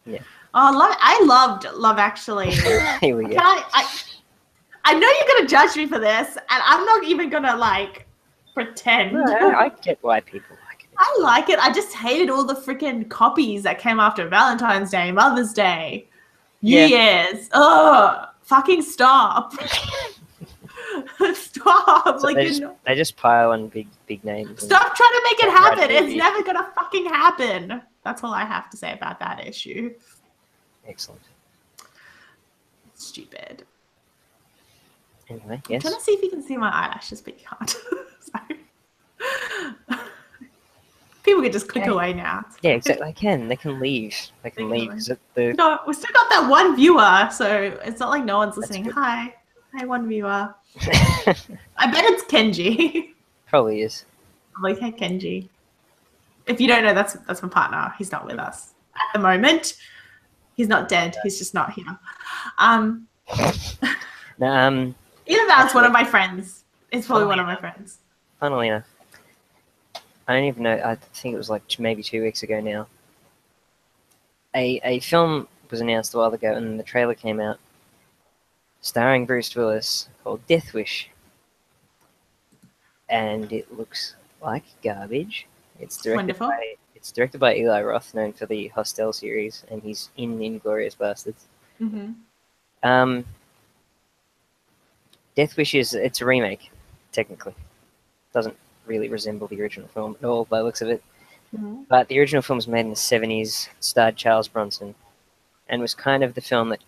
Yeah. Oh, I loved Love Actually. Here we go. I know you're gonna judge me for this, and I'm not even gonna like pretend. No, I get why people like it. I like it. I just hated all the freaking copies that came after Valentine's Day, Mother's Day, New Year's. Oh, fucking stop. Stop. So they just pile on big names. Stop trying to make it happen. It's never going to fucking happen. That's all I have to say about that issue. Excellent. Stupid. Anyway, I'm trying to see if you can see my eyelashes, but you can't. Sorry. People can just click away now. Yeah, exactly. They can leave. They can leave. No, we still got that one viewer, so it's not like no one's listening. Hi, one viewer. I bet it's Kenji. Probably is. I'm like, hey, Kenji. If you don't know, that's my partner. He's not with us at the moment. He's not dead. He's just not here. Either that's one of my friends. It's probably one of my friends. Funnily enough, I don't even know. I think it was like maybe 2 weeks ago now. A film was announced a while ago, and the trailer came out, starring Bruce Willis, called Death Wish, and it looks like garbage. It's directed by Eli Roth, known for the Hostel series, and he's in Inglourious Basterds. Mm-hmm. Death Wish it's a remake, technically. Doesn't really resemble the original film at all by the looks of it. Mm-hmm. But the original film was made in the 70s, starred Charles Bronson, and was kind of the film that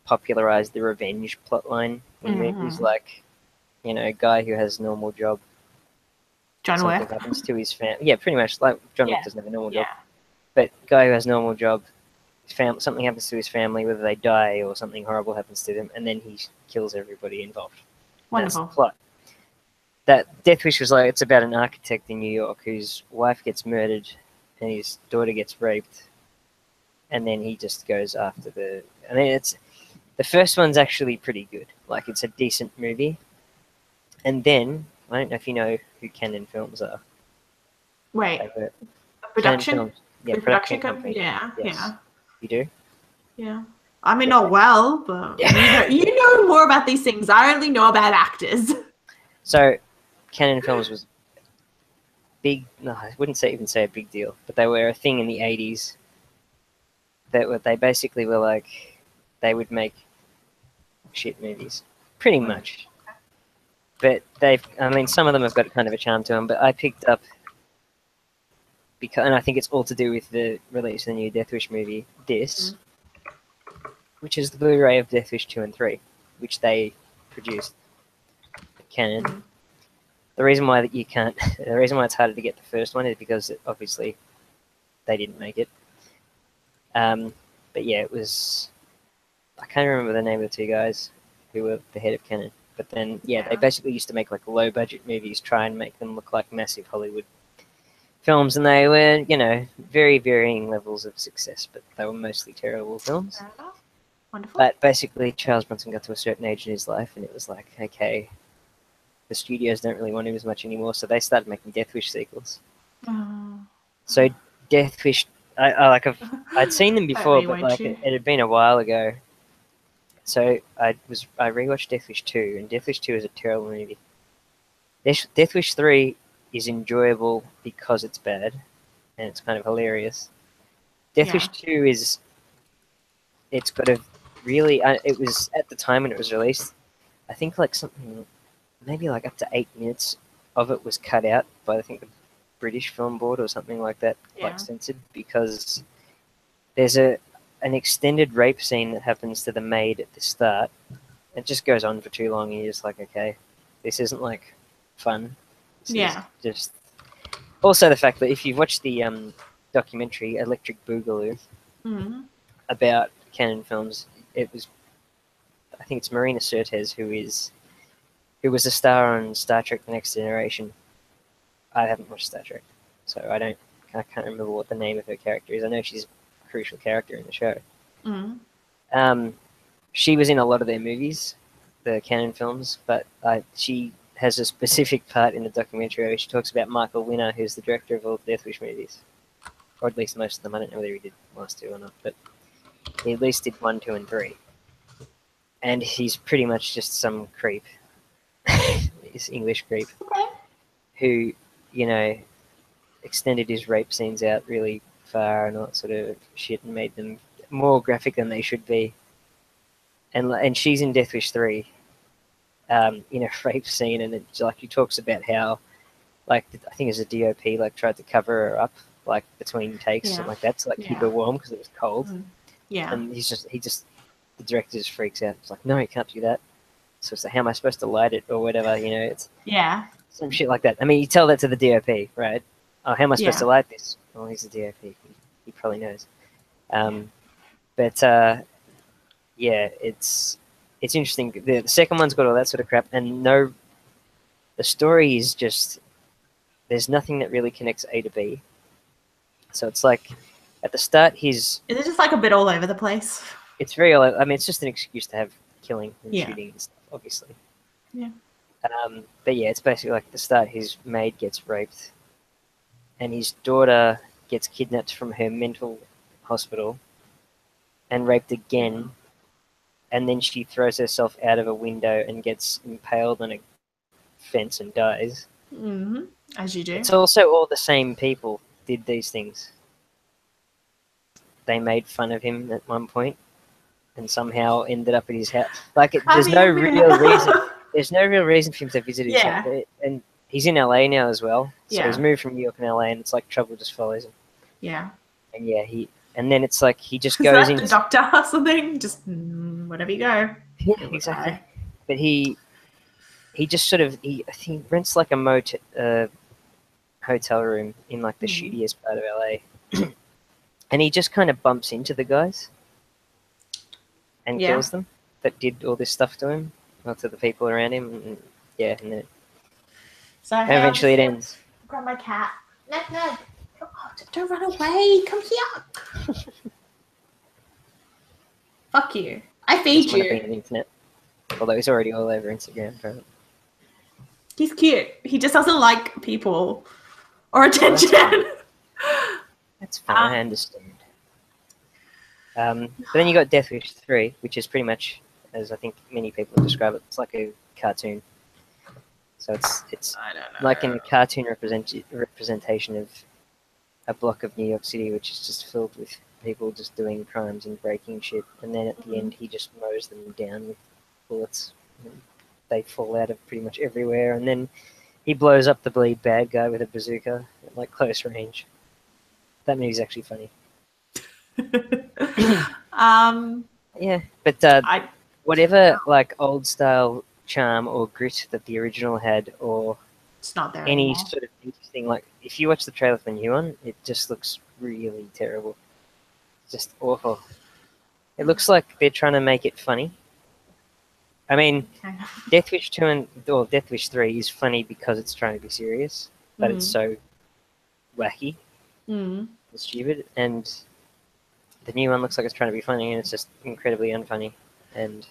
popularized the revenge plotline in movies, like, you know, a guy who has a normal job. Something happens to his family. Yeah, pretty much. Like John Wick doesn't have a normal job, but guy who has a normal job, something happens to his family, whether they die or something horrible happens to them, and then he kills everybody involved. Wonderful. That's the plot. That Death Wish was like, it's about an architect in New York whose wife gets murdered and his daughter gets raped, and then he just goes after the. I mean, the first one's actually pretty good. Like, it's a decent movie, and then. I don't know if you know who Canon Films are. Wait, a production? Yeah, production company. Yeah, yes. yeah. You do? Yeah. I mean, not well, but you know more about these things. I only know about actors. So, Canon Films was big. No, I wouldn't even say a big deal, but they were a thing in the 80s. They basically were like, they would make shit movies, pretty much. But some of them have got kind of a charm to them, but I picked up, and I think it's all to do with the release of the new Death Wish movie, which is the Blu-ray of Death Wish 2 and 3, which they produced, Canon. The reason why it's harder to get the first one is because obviously they didn't make it. But yeah, it was, I can't remember the name of the two guys who were the head of Canon. But then, they basically used to make like low-budget movies, try and make them look like massive Hollywood films, and they were, you know, very varying levels of success, but they were mostly terrible films. Wonderful. But basically, Charles Bronson got to a certain age in his life, and it was like, okay, the studios don't really want him as much anymore, so they started making Death Wish sequels. So Death Wish, I'd seen them before, but like it had been a while ago. So I rewatched Death Wish 2, and Death Wish 2 is a terrible movie. Death Wish 3 is enjoyable because it's bad, and it's kind of hilarious. Death Wish 2 it's got a really, it was, at the time when it was released, I think like something, maybe like up to 8 minutes of it was cut out by, I think, the British Film Board or something like that, like censored, because there's an extended rape scene that happens to the maid at the start. It just goes on for too long, and you're just like, okay, this isn't like fun. This is just. Also, the fact that if you've watched the documentary Electric Boogaloo about Canon Films, it was, I think it's Marina Sirtis who was a star on Star Trek: The Next Generation. I haven't watched Star Trek, so I can't remember what the name of her character is. I know she's crucial character in the show. She was in a lot of their movies, the Canon Films, but she has a specific part in the documentary where she talks about Michael Winner, who's the director of all the Death Wish movies, or at least most of them. I don't know whether he did the last two or not, but he at least did 1, 2, and 3. And he's pretty much just some creep, this English creep, who, you know, extended his rape scenes out really far and all that sort of shit, and made them more graphic than they should be. And she's in Death Wish 3, in a rape scene, and it's like he talks about how, like, I think as a DOP, like, tried to cover her up, like, between takes, something like that, to like keep her warm because it was cold. And the director just freaks out. It's like, no, you can't do that. So it's like, how am I supposed to light it or whatever? You know, it's some shit like that. I mean, you tell that to the DOP, right? Oh, how am I supposed to light this? Oh, he's the DOP. He probably knows. But yeah, it's interesting. The second one's got all that sort of crap, and the story is just, there's nothing that really connects A to B. So it's like, at the start, is it just like a bit all over the place? It's very, I mean, it's just an excuse to have killing and shooting and stuff, obviously. Yeah. But yeah, it's basically like at the start, his maid gets raped, and his daughter gets kidnapped from her mental hospital and raped again, and then she throws herself out of a window and gets impaled on a fence and dies. Mm-hmm. As you do. It's also all the same people did these things. They made fun of him at one point and somehow ended up at his house. Like, there's no real reason. There's no real reason for him to visit his house. And he's in LA now as well. So he's moved from New York and LA, and it's like trouble just follows him. Yeah. And and then it's like he just goes into the doctor or something. Just whatever you go. Yeah, exactly. But he just sort of he rents like a hotel room in like the shittiest part of LA, and he just kind of bumps into the guys and kills them that did all this stuff to him, or to the people around him, and then eventually it ends. Grab my cat. No. Oh, don't run away. Come here. Fuck you. I feed you. On the internet. Although he's already all over Instagram, apparently. He's cute. He just doesn't like people or attention. That's fine. I understand. But then you got Death Wish 3, which is pretty much, as I think many people describe it, it's like a cartoon. So it's like in a cartoon representation of a block of New York City, which is just filled with people just doing crimes and breaking shit. And then at the end, he just mows them down with bullets. And they fall out of pretty much everywhere. And then he blows up the bleed bad guy with a bazooka at like close range. That movie's actually funny. Yeah, but whatever like old style charm or grit that the original had, or it's not there any anymore. Sort of interesting, like if you watch the trailer for the new one, it just looks really terrible. It's just awful. It looks like they're trying to make it funny. I mean, Death Wish 2 or Death Wish 3 is funny because it's trying to be serious, but it's so wacky and stupid, and the new one looks like it's trying to be funny, and it's just incredibly unfunny, and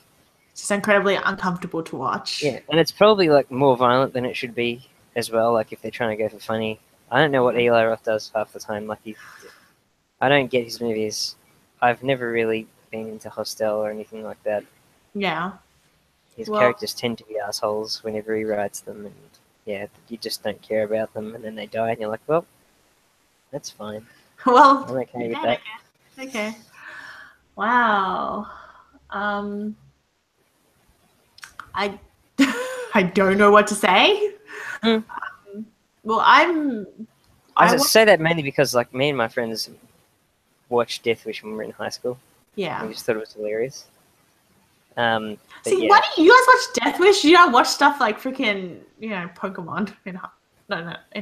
it's just incredibly uncomfortable to watch. Yeah, and it's probably like more violent than it should be as well. Like if they're trying to go for funny, I don't know what Eli Roth does half the time. Like I don't get his movies. I've never really been into Hostel or anything like that. Yeah. His characters tend to be assholes whenever he writes them, and you just don't care about them, and then they die, and you're like, well, that's fine. Well, I'm okay with that. Okay. Wow. I don't know what to say. Well, I say that mainly because like me and my friends watched Death Wish when we were in high school. Yeah. We just thought it was hilarious. See, why do you guys watch Death Wish? You don't watch stuff like freaking, Pokemon in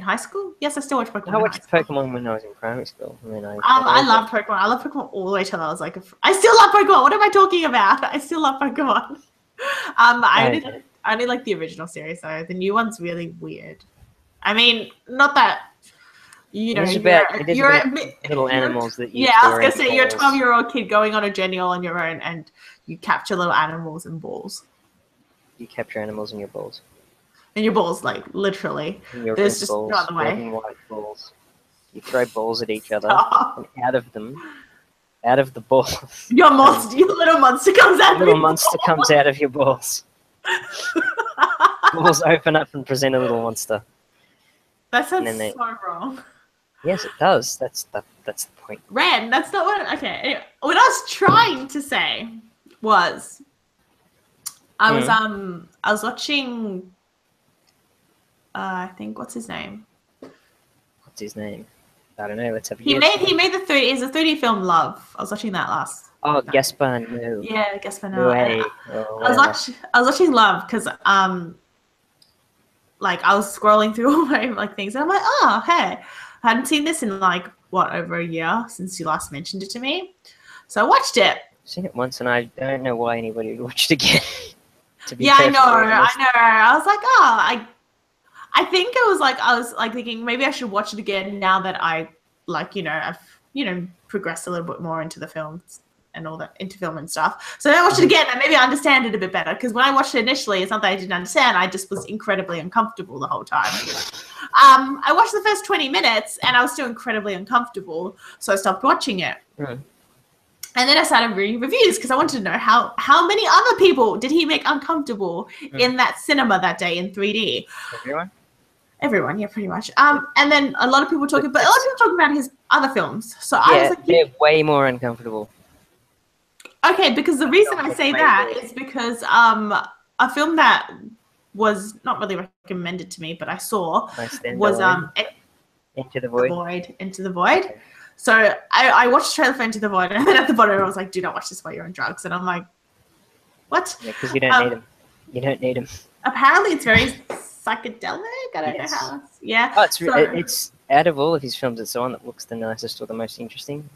high school? Yes, I still watch Pokemon. I watched Pokemon when I was in primary school. And then I love Pokemon. I love Pokemon all the way till I was like, I still love Pokemon. What am I talking about? I still love Pokemon. I only like the original series though. The new one's really weird. I mean, not that you're little animals that you. Yeah, I was gonna say you're a 12-year-old kid going on a journey all on your own, and you capture little animals and balls. You capture animals in your balls. In your balls, like literally. There's just no other way. Red and white balls. You throw balls at each other, and out of the balls. Your little monster comes out. Little monster comes out of your balls. Balls open up and present a little monster. That sounds so wrong. Yes, it does. That's the point. Ren, that's not what. Okay, anyway, what I was trying to say was, I was watching. I think what's his name? What's his name? I don't know. Let's have a guess. He made the 30. It's a 30 film Love. I was watching that last. Oh, Gaspar, no. Yeah, Gaspar, No no. way. I was watching Love because like I was scrolling through all my like things and I'm like, oh hey, I hadn't seen this in like what, over a year since you last mentioned it to me. So I watched it. I've seen it once and I don't know why anybody would watch it again. Yeah, I know. I was like, oh, I think it was like I was like thinking maybe I should watch it again now that I like, I've, progressed a little bit more into the films and all that, into film and stuff. So then I watched it again and maybe I understand it a bit better, because when I watched it initially, it's not that I didn't understand, I just was incredibly uncomfortable the whole time. I watched the first 20 minutes and I was still incredibly uncomfortable, so I stopped watching it. And then I started reading reviews because I wanted to know how many other people did he make uncomfortable in that cinema that day in 3D. Everyone, yeah, pretty much. And then a lot of people talking, but a lot of people talking about his other films. So I was like, they're way more uncomfortable. Okay, because the reason I say that is because a film that was not really recommended to me, but I saw was Into the Void. Into the Void. Okay. So I watched the trailer for Into the Void, and then at the bottom I was like, do not watch this while you're on drugs. And I'm like, what? Yeah, because you don't need them. You don't need them. Apparently it's very psychedelic. I don't know how. Yeah. Oh, it's out of all of his films, it's the one that looks the nicest or the most interesting.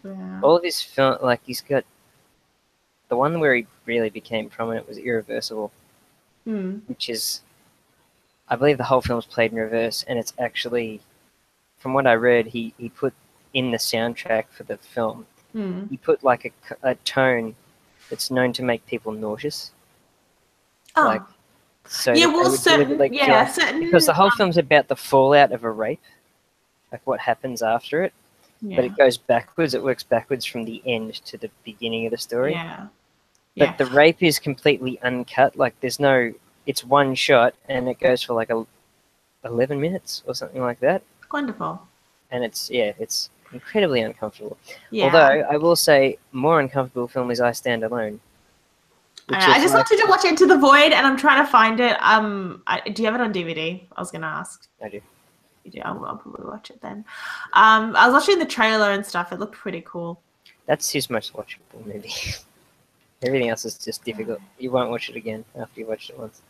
Yeah. All of his film, like he's got the one where he really became prominent was Irreversible, which is, I believe the whole film's played in reverse, and it's actually, from what I read, he put in the soundtrack for the film, he put like a tone that's known to make people nauseous. Oh. Like, so yeah, well, certain, because the whole film's about the fallout of a rape, like what happens after it, but it goes backwards. It works backwards from the end to the beginning of the story. Yeah. But the rape is completely uncut. Like there's no, it's one shot and it goes for like 11 minutes or something like that. Wonderful. And it's incredibly uncomfortable. Yeah. Although I will say, more uncomfortable film is I Stand Alone. I just wanted to watch Into the Void, and I'm trying to find it. Do you have it on DVD? I was going to ask. I do. You do? I'll probably watch it then. I was watching the trailer and stuff. It looked pretty cool. That's his most watchable movie. Everything else is just difficult. You won't watch it again after you watched it once.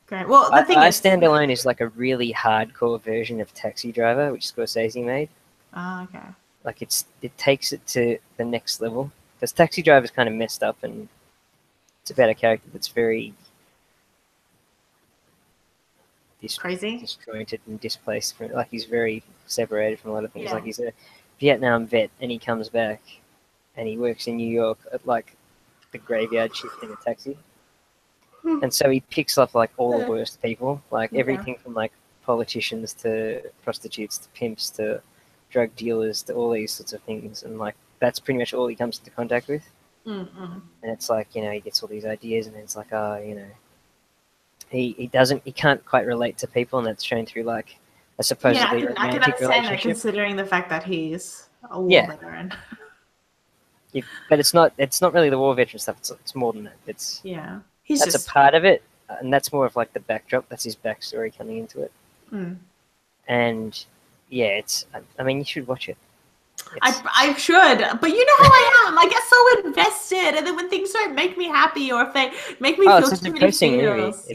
Great. Well, the thing is, I Stand Alone is like a really hardcore version of Taxi Driver, which Scorsese made. Oh, okay. Like it takes it to the next level. Because Taxi Driver is kind of messed up, and it's about a character that's very crazy, disjointed and displaced. Like he's very separated from a lot of things. Yeah. Like he's a Vietnam vet, and he comes back, and he works in New York at like the graveyard shift in a taxi. And so he picks up like all the worst people, like everything from like politicians to prostitutes to pimps to drug dealers to all these sorts of things, and like that's pretty much all he comes into contact with. And it's like, he gets all these ideas, and it's like, he can't quite relate to people, and that's shown through like a supposedly romantic I can understand relationship. that, considering the fact that he's a war veteran. But it's not really the war veteran stuff. It's more than that. That's a part of it, and that's more of like the backdrop. That's his backstory coming into it. And I mean, you should watch it. I should, but you know how I am. I get so invested, and then when things don't make me happy, or if they make me feel too many feels,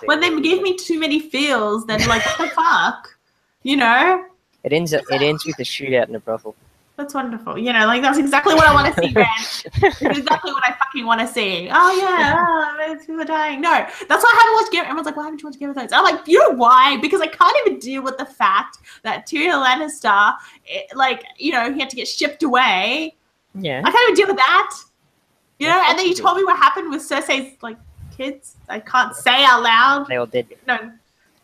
when they give me too many feels, then like what the fuck, It ends with a shootout in a brothel. That's wonderful. Like that's exactly what I want to see, man. It's exactly what I fucking want to see. Oh yeah, people are dying. No, that's why I haven't watched Game. Everyone's like, why haven't you watched Game of Thrones? I'm like, you know why? Because I can't even deal with the fact that Tyrion Lannister, he had to get shipped away. Yeah. I can't even deal with that. And then you told me what happened with Cersei's kids. I can't say out loud. They all dead. No.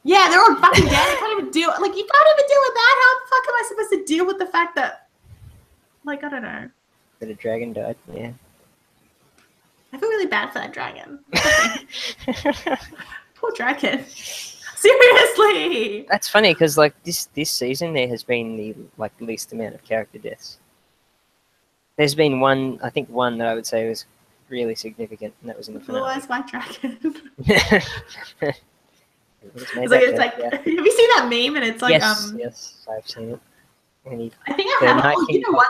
Yeah, they're all fucking dead. I can't even deal. You can't even deal with that. How the fuck am I supposed to deal with the fact that? I don't know. But a dragon died, yeah. I feel really bad for that dragon. Poor dragon. Seriously. That's funny because this season there has been the least amount of character deaths. There's been one that I would say was really significant, and that was in the finale. Blue Eyes White Dragon. Have you seen that meme? And it's like yes, I've seen it. I think I have. You know what?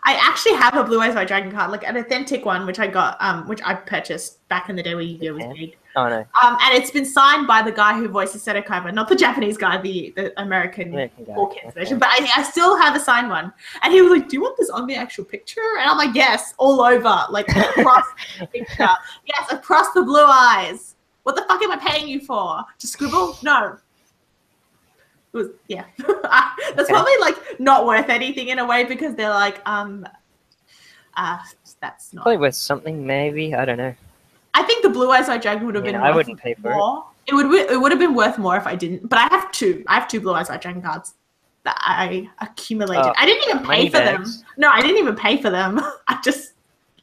I actually have a Blue Eyes White Dragon card, like an authentic one, which I got, which I purchased back in the day where Yu-Gi-Oh was big. Oh no. And it's been signed by the guy who voices Seto Kaiba, not the Japanese guy, the American Four Kids version. But I still have a signed one. And he was like, "Do you want this on the actual picture?" And I'm like, "Yes, all over, like across the picture. Yes, across the blue eyes. What the fuck am I paying you for? To scribble? No." It was, yeah. That's probably like not worth anything in a way because they're like, that's not. Probably worth something, maybe. I don't know. I think the Blue Eyes White Dragon would have been. I wouldn't pay for more. It would have been worth more if I didn't. But I have two. I have two Blue Eyes White Dragon cards that I accumulated. I didn't even pay for them. No, I didn't even pay for them. I just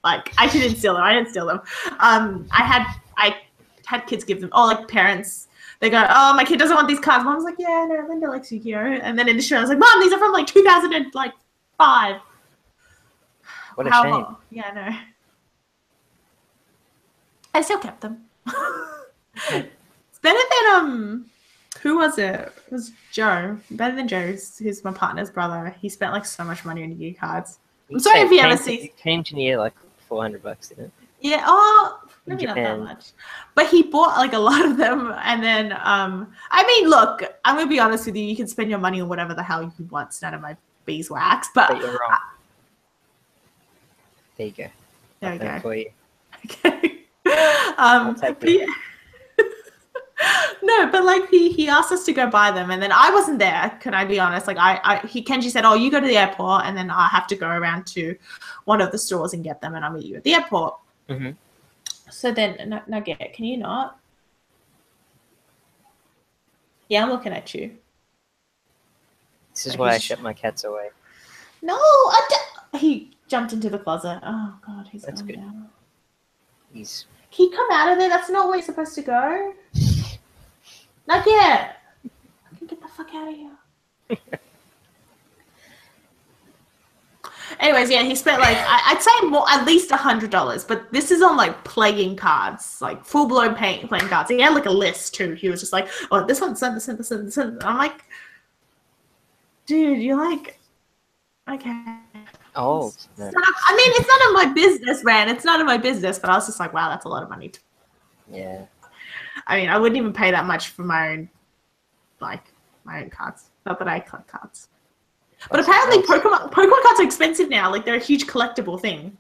I didn't steal them. I didn't steal them. I had kids give them. Oh, like parents. They go, "Oh, my kid doesn't want these cards." Mom's like, "Yeah, no, Linda likes Yu-Gi-Oh." And then in the show, I was like, "Mom, these are from like 2005." What a shame. Yeah, I know. I still kept them. Okay. It's better than who was it? It was Joe. Better than Joe, who's my partner's brother. He spent like so much money on Yu-Gi-Oh cards. I'm sorry if you ever see. It came to near like $400, didn't it? Yeah. Oh, maybe not that much. But he bought like a lot of them, and then I mean, look, I'm gonna be honest with you. You can spend your money on whatever the hell you want. It's none of my beeswax. But you're wrong. There you go. There we go. For you. Okay. No, but like he asked us to go buy them, and then I wasn't there. Can I be honest? Like Kenji said, "Oh, you go to the airport, and then I have to go around to one of the stores and get them, and I'll meet you at the airport." Mm-hmm. So then, Nugget, can you not? Yeah, I'm looking at you. This is why I shut my cats away. No, he jumped into the closet. Oh God, he's gone good. down. Can you come out of there? That's not where you're supposed to go. Nugget, I can get the fuck out of here. Anyways, yeah, he spent like I'd say more, at least $100. But this is on like playing cards, like full blown playing cards. He had like a list too. He was just like, "Oh, this one, this one, this one, this one." And I'm like, dude, you're like, okay. Oh. No. I mean, it's none of my business, man. It's none of my business. But I was just like, wow, that's a lot of money. Yeah. I mean, I wouldn't even pay that much for my own, like my own cards. Not that I collect cards. But apparently Pokemon cards are expensive now. Like, they're a huge collectible thing.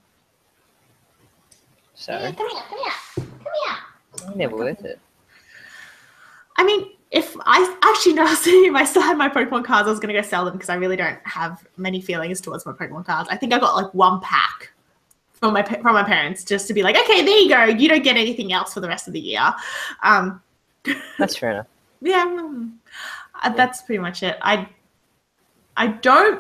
So? Yeah, come here. Never worth it. I mean, if I actually know, if I still had my Pokemon cards, I was going to go sell them because I really don't have many feelings towards my Pokemon cards. I think I got like one pack from my parents just to be like, okay, there you go. You don't get anything else for the rest of the year. That's fair enough. Yeah, that's pretty much it. I don't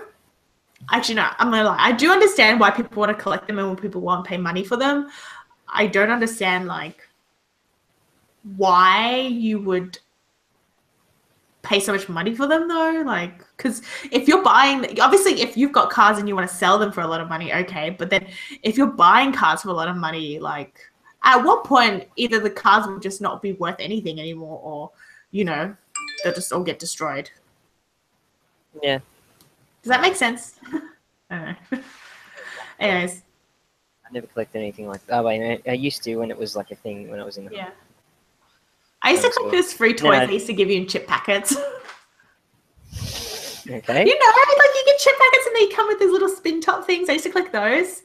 actually no. I'm gonna lie. I do understand why people want to collect them and when people want to pay money for them. I don't understand like why you would pay so much money for them though. Like, because if you're buying, obviously, if you've got cards and you want to sell them for a lot of money, okay. But then if you're buying cards for a lot of money, like at what point either the cards will just not be worth anything anymore, or they'll just all get destroyed. Yeah. Does that make sense? I don't know. Anyways. I never collected anything like that. I used to when it was like a thing when I was in the I used to collect those free toys they used to give you in chip packets. Okay. Like you get chip packets and they come with those little spin top things. I used to collect those.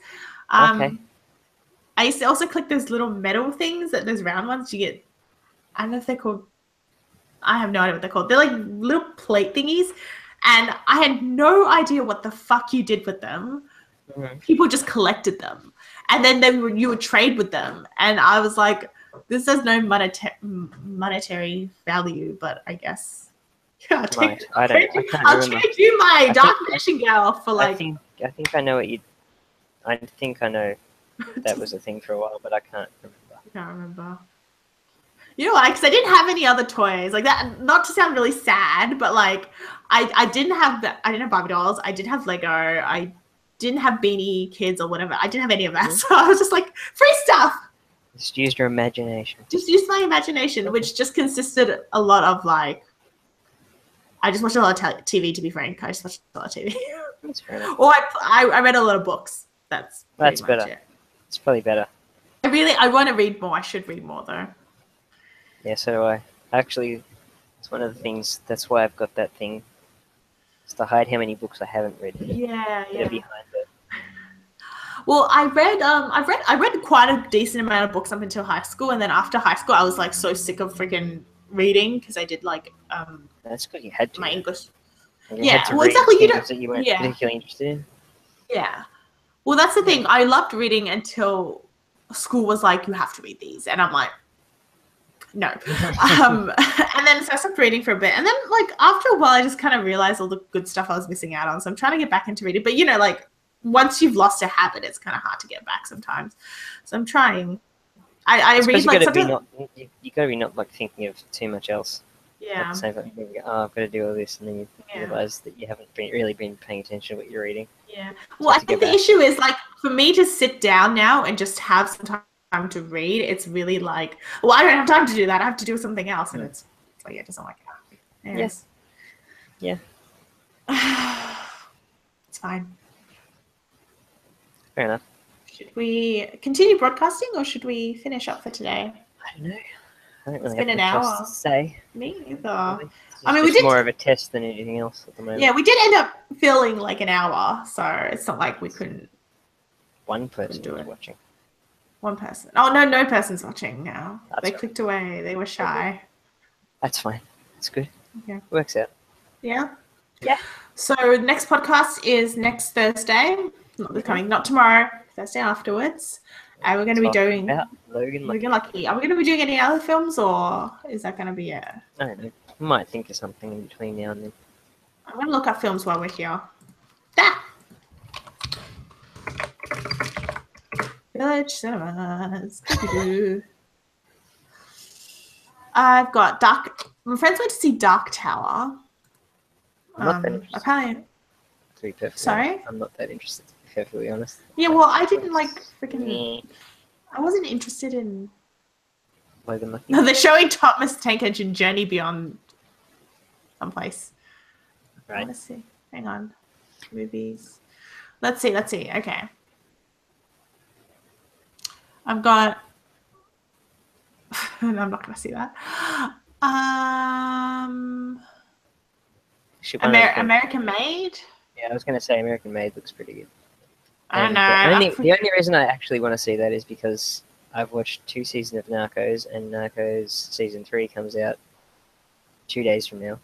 Okay. I used to also collect those little metal things, those round ones you get. I don't know if they're called. I have no idea what they're called. They're like little plate thingies. And I had no idea what the fuck you did with them. Mm-hmm. People just collected them. And then you would trade with them. And I was like, this has no monetary value, but I guess. Yeah, I'll trade you my Dark Magician Girl for like... I think I know what you... I think I know that was a thing for a while, but I can't remember. I can't remember. You know why? Because I didn't have any other toys like that. Not to sound really sad, but like I didn't have Barbie dolls. I didn't have Lego. I didn't have Beanie Kids or whatever. I didn't have any of that. So I was just like, free stuff. Just used your imagination. Just used my imagination, which just consisted a lot of like. I just watched a lot of TV. To be frank, I just watched a lot of TV. That's fair enough. Or I read a lot of books. That's better. It. It's probably better. I want to read more. I should read more though. Yeah, so do I. Actually, it's one of the things. That's why I've got that thing. It's to hide how many books I haven't read yet. Yeah. Behind it. Well, I read quite a decent amount of books up until high school, and then after high school, I was like so sick of freaking reading because I did like That's good. You had to. my English. You had to well, read exactly. You things that you weren't particularly interested in. Yeah. Well, that's the thing. I loved reading until school was like, you have to read these, and I'm like, no. And then so I stopped reading for a bit, and then like after a while, I just kind of realized all the good stuff I was missing out on. So I'm trying to get back into reading, but you know, like once you've lost a habit, it's kind of hard to get back sometimes. So I'm trying. I read like sometimes. You gotta be not like thinking of too much else. Yeah. Like, I've got to do all this, and then you realize that you haven't really been paying attention to what you're reading. Yeah. Well, I think the issue is like for me to sit down now and just have some time to read. It's really like, well, I don't have time to do that. I have to do something else, and it's like it doesn't work out. Yes. Yeah. It's fine. Fair enough. Should we continue broadcasting or should we finish up for today? I don't know. I don't really it's been an hour. To say. Me either. Really. I mean, we did more of a test than anything else at the moment. Yeah, we did end up filling like an hour, so it's not like we couldn't. One person was watching. One person. Oh no person's watching now. They right. clicked away. They were shy. That's fine. That's good. Okay. Works out. Yeah. Yeah. So next podcast is next Thursday. Not tomorrow. Thursday afterwards. We're going to be doing Logan Lucky. Are we going to be doing any other films, or is that going to be it? I don't know. I might think of something in between now and then. I'm going to look up films while we're here. That. Village Cinemas. I've got Dark. My friends went to see Dark Tower. I'm not that interested. Apparently. To be perfectly Sorry? honest. I'm not that interested, to be perfectly honest. Yeah, well, I didn't like freaking. I wasn't interested in. Logan Lucky. No, they're showing Thomas the Tank Engine Journey Beyond someplace. Right. Let's see. Hang on. Movies. Let's see. Okay. I've got. No, I'm not going to see that. American Made? Yeah, I was going to say American Made looks pretty good. I don't know. The only reason I actually want to see that is because I've watched 2 seasons of Narcos, and Narcos season 3 comes out 2 days from now,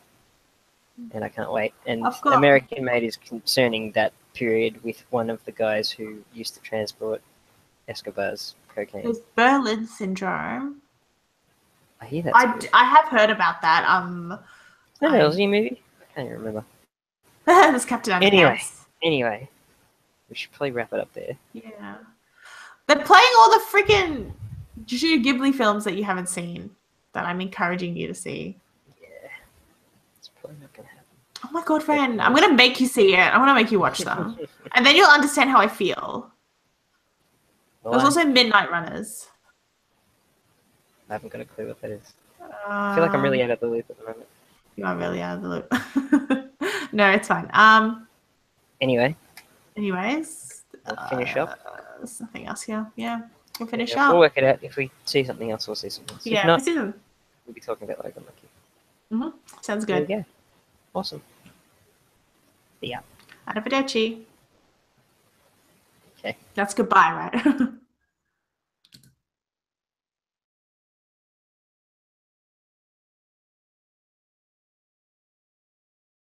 and I can't wait. And American Made is concerning that period with one of the guys who used to transport Escobar's cocaine. There's Berlin Syndrome. I hear that. I have heard about that. Is that an Aussie movie? I can't remember. There's Captain Underpants. Anyway, we should probably wrap it up there. Yeah. They're playing all the freaking Studio Ghibli films that you haven't seen that I'm encouraging you to see. Yeah. It's probably not going to happen. Oh my god, Ren. I'm going to make you see it. I'm going to make you watch them. And then you'll understand how I feel. Well, there's also Midnight Runners. I haven't got a clue what that is. I feel like I'm really out of the loop at the moment. You are really out of the loop. No, it's fine. Anyways, we'll finish up. There's nothing else here. Yeah, we'll finish up. We'll work it out. If we see something else, we'll see something else. Yeah, if not, we'll see them. We'll be talking about Logan Lucky. Sounds good. Yeah. Awesome. Yeah. Arrivederci. Okay. That's goodbye, right?